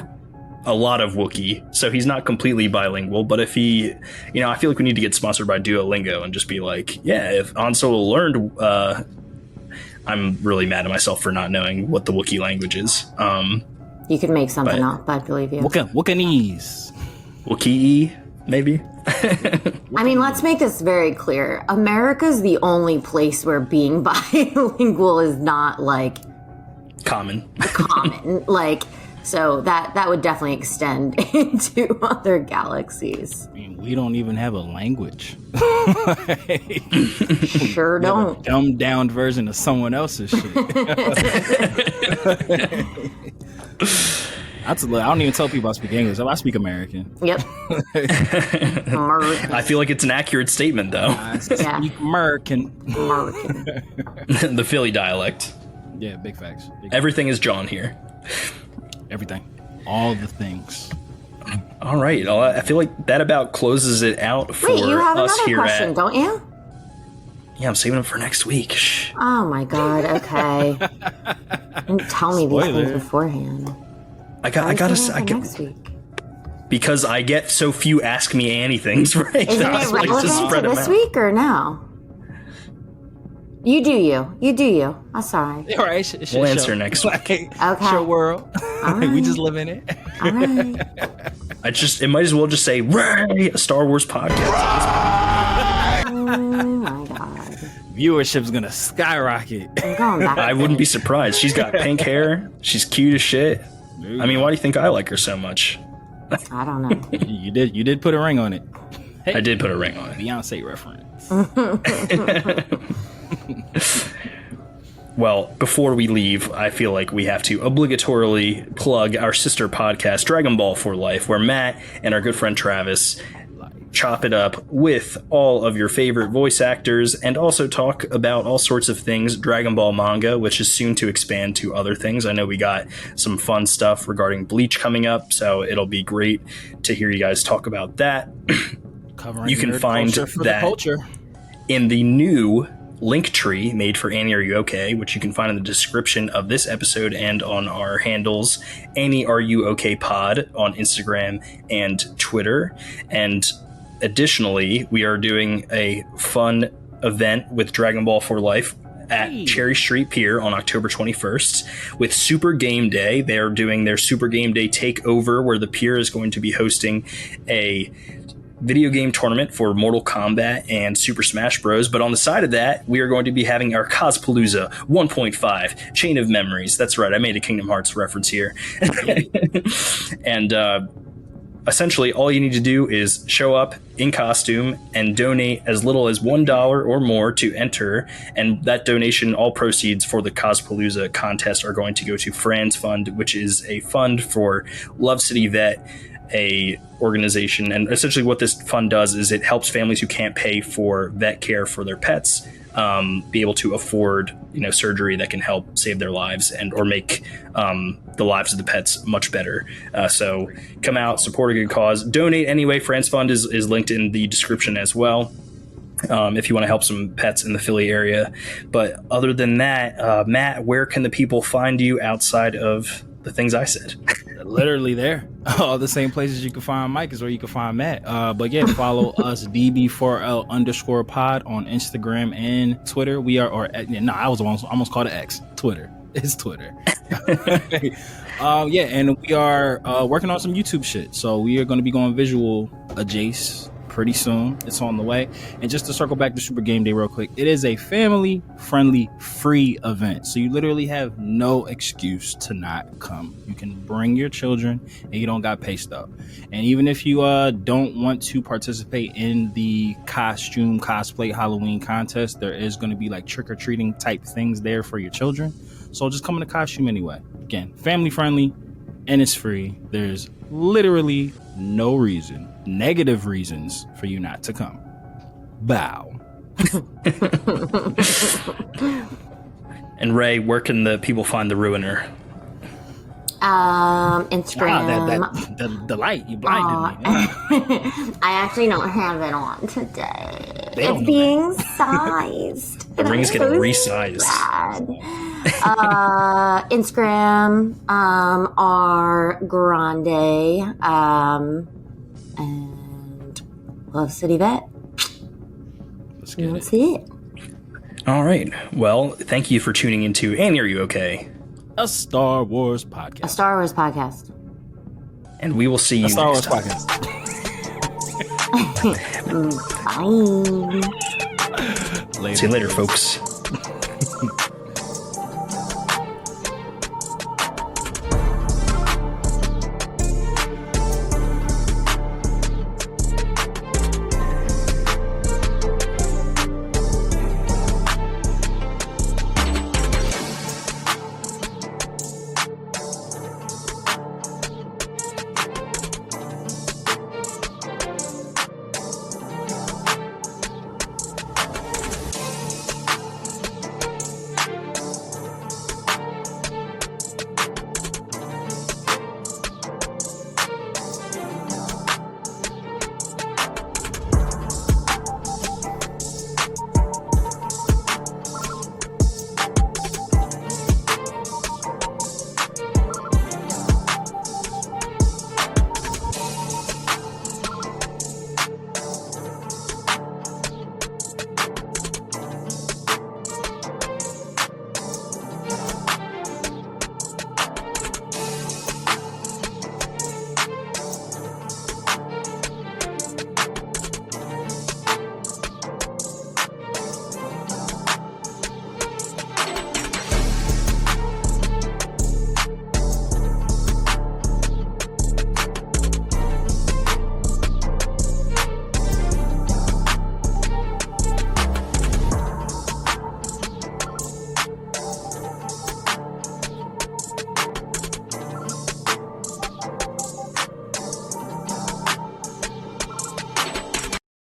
C: a lot of Wookiee, so he's not completely bilingual. But if he, I feel like we need to get sponsored by Duolingo and just be like, yeah, if Han Solo learned, I'm really mad at myself for not knowing what the Wookiee language is.
D: You could make something up, I believe you.
B: Wookienese.
C: Wookiee, maybe?
D: I mean, let's make this very clear. America's the only place where being bilingual is not, like...
C: Common.
D: So that would definitely extend into other galaxies.
B: I mean, we don't even have a language.
D: Sure don't.
B: A dumbed down version of someone else's shit. I don't even tell people I speak English. I speak American.
D: Yep.
C: I feel like it's an accurate statement, though.
B: I speak American.
C: The Philly dialect.
B: Yeah, big facts.
C: Everything is John here.
B: Everything. All the things.
C: All right. I feel like that about closes it out for us here.
D: Wait, you have another question, don't you?
C: Yeah, I'm saving it for next week. Shh.
D: Oh my god, okay. Don't tell me these things beforehand.
C: I gotta
D: next week.
C: Because I get so few Ask Me Anythings, right?
D: Isn't it relevant to this week or no? You do you. You do you. I'm sorry.
B: All right.
C: We'll answer next week.
D: Okay.
B: Show world.
D: Right.
B: We just live in it.
D: All right.
C: It might as well just say, Ray, a Star Wars podcast.
D: Oh my god.
B: Viewership's gonna skyrocket.
D: I'm going back.
C: I wouldn't be surprised. She's got pink hair. She's cute as shit. I mean, why do you think I like her so much?
D: I don't know.
B: You did put a ring on it. Hey,
C: I did put a ring on it.
B: Beyonce reference.
C: Well, before we leave, I feel like we have to obligatorily plug our sister podcast, Dragon Ball for Life, where Matt and our good friend Travis chop it up with all of your favorite voice actors and also talk about all sorts of things Dragon Ball manga, which is soon to expand to other things. I know we got some fun stuff regarding Bleach coming up, so it'll be great to hear you guys talk about that. You can find that in the new link tree made for Annie Are You Okay, which you can find in the description of this episode and on our handles, Annie Are You Okay Pod on Instagram and Twitter. And additionally, we are doing a fun event with Dragon Ball for Life at Cherry Street Pier on October 21st with Super Game Day. They're doing their Super Game Day takeover, where the pier is going to be hosting a video game tournament for Mortal Kombat and Super Smash Bros. But on the side of that, we are going to be having our Cospalooza 1.5 Chain of Memories. That's right, I made a Kingdom Hearts reference here. And essentially, all you need to do is show up in costume and donate as little as $1 or more to enter. And that donation, all proceeds for the Cospalooza contest are going to go to Fran's Fund, which is a fund for Love City Vet, a organization. And essentially what this fund does is it helps families who can't pay for vet care for their pets be able to afford surgery that can help save their lives or make the lives of the pets much better. So come out, support a good cause, donate anyway. Fran's Fund is linked in the description as well, if you want to help some pets in the Philly area. But other than that, Matt, where can the people find you outside of the things I said?
B: Literally there. All the same places you can find Mike is where you can find Matt. But yeah, follow us DB4L_pod on Instagram and Twitter. We are, I was almost called it X. Twitter. It's Twitter. Yeah, and we are working on some YouTube shit. So we are going to be going visual adjacent pretty soon. It's on the way. And just to circle back to Super Game Day real quick, it is a family friendly free event, so you literally have no excuse to not come. You can bring your children and you don't got pay stub. And even if you don't want to participate in the costume cosplay Halloween contest, there is going to be like trick-or-treating type things there for your children, so just come in a costume anyway. Again, family friendly, and it's free. There's literally no reason, negative reasons for you not to come. Bow.
C: And Ray, where can the people find the Ruiner?
D: Instagram.
B: The light, you blinded me.
D: I actually don't have it on today.
B: They don't
D: It's
B: know
D: being sized.
C: The ring's getting resized.
D: Instagram, R Grande, and Love City Vet.
B: Let's get
D: That's
B: it.
D: it.
C: All right. Well, thank you for tuning into And Are You Okay?
B: A Star Wars podcast.
D: A Star Wars podcast.
C: And we will see you
B: A Star
C: next
B: Wars
C: time.
B: podcast.
D: Bye.
C: See you later, folks.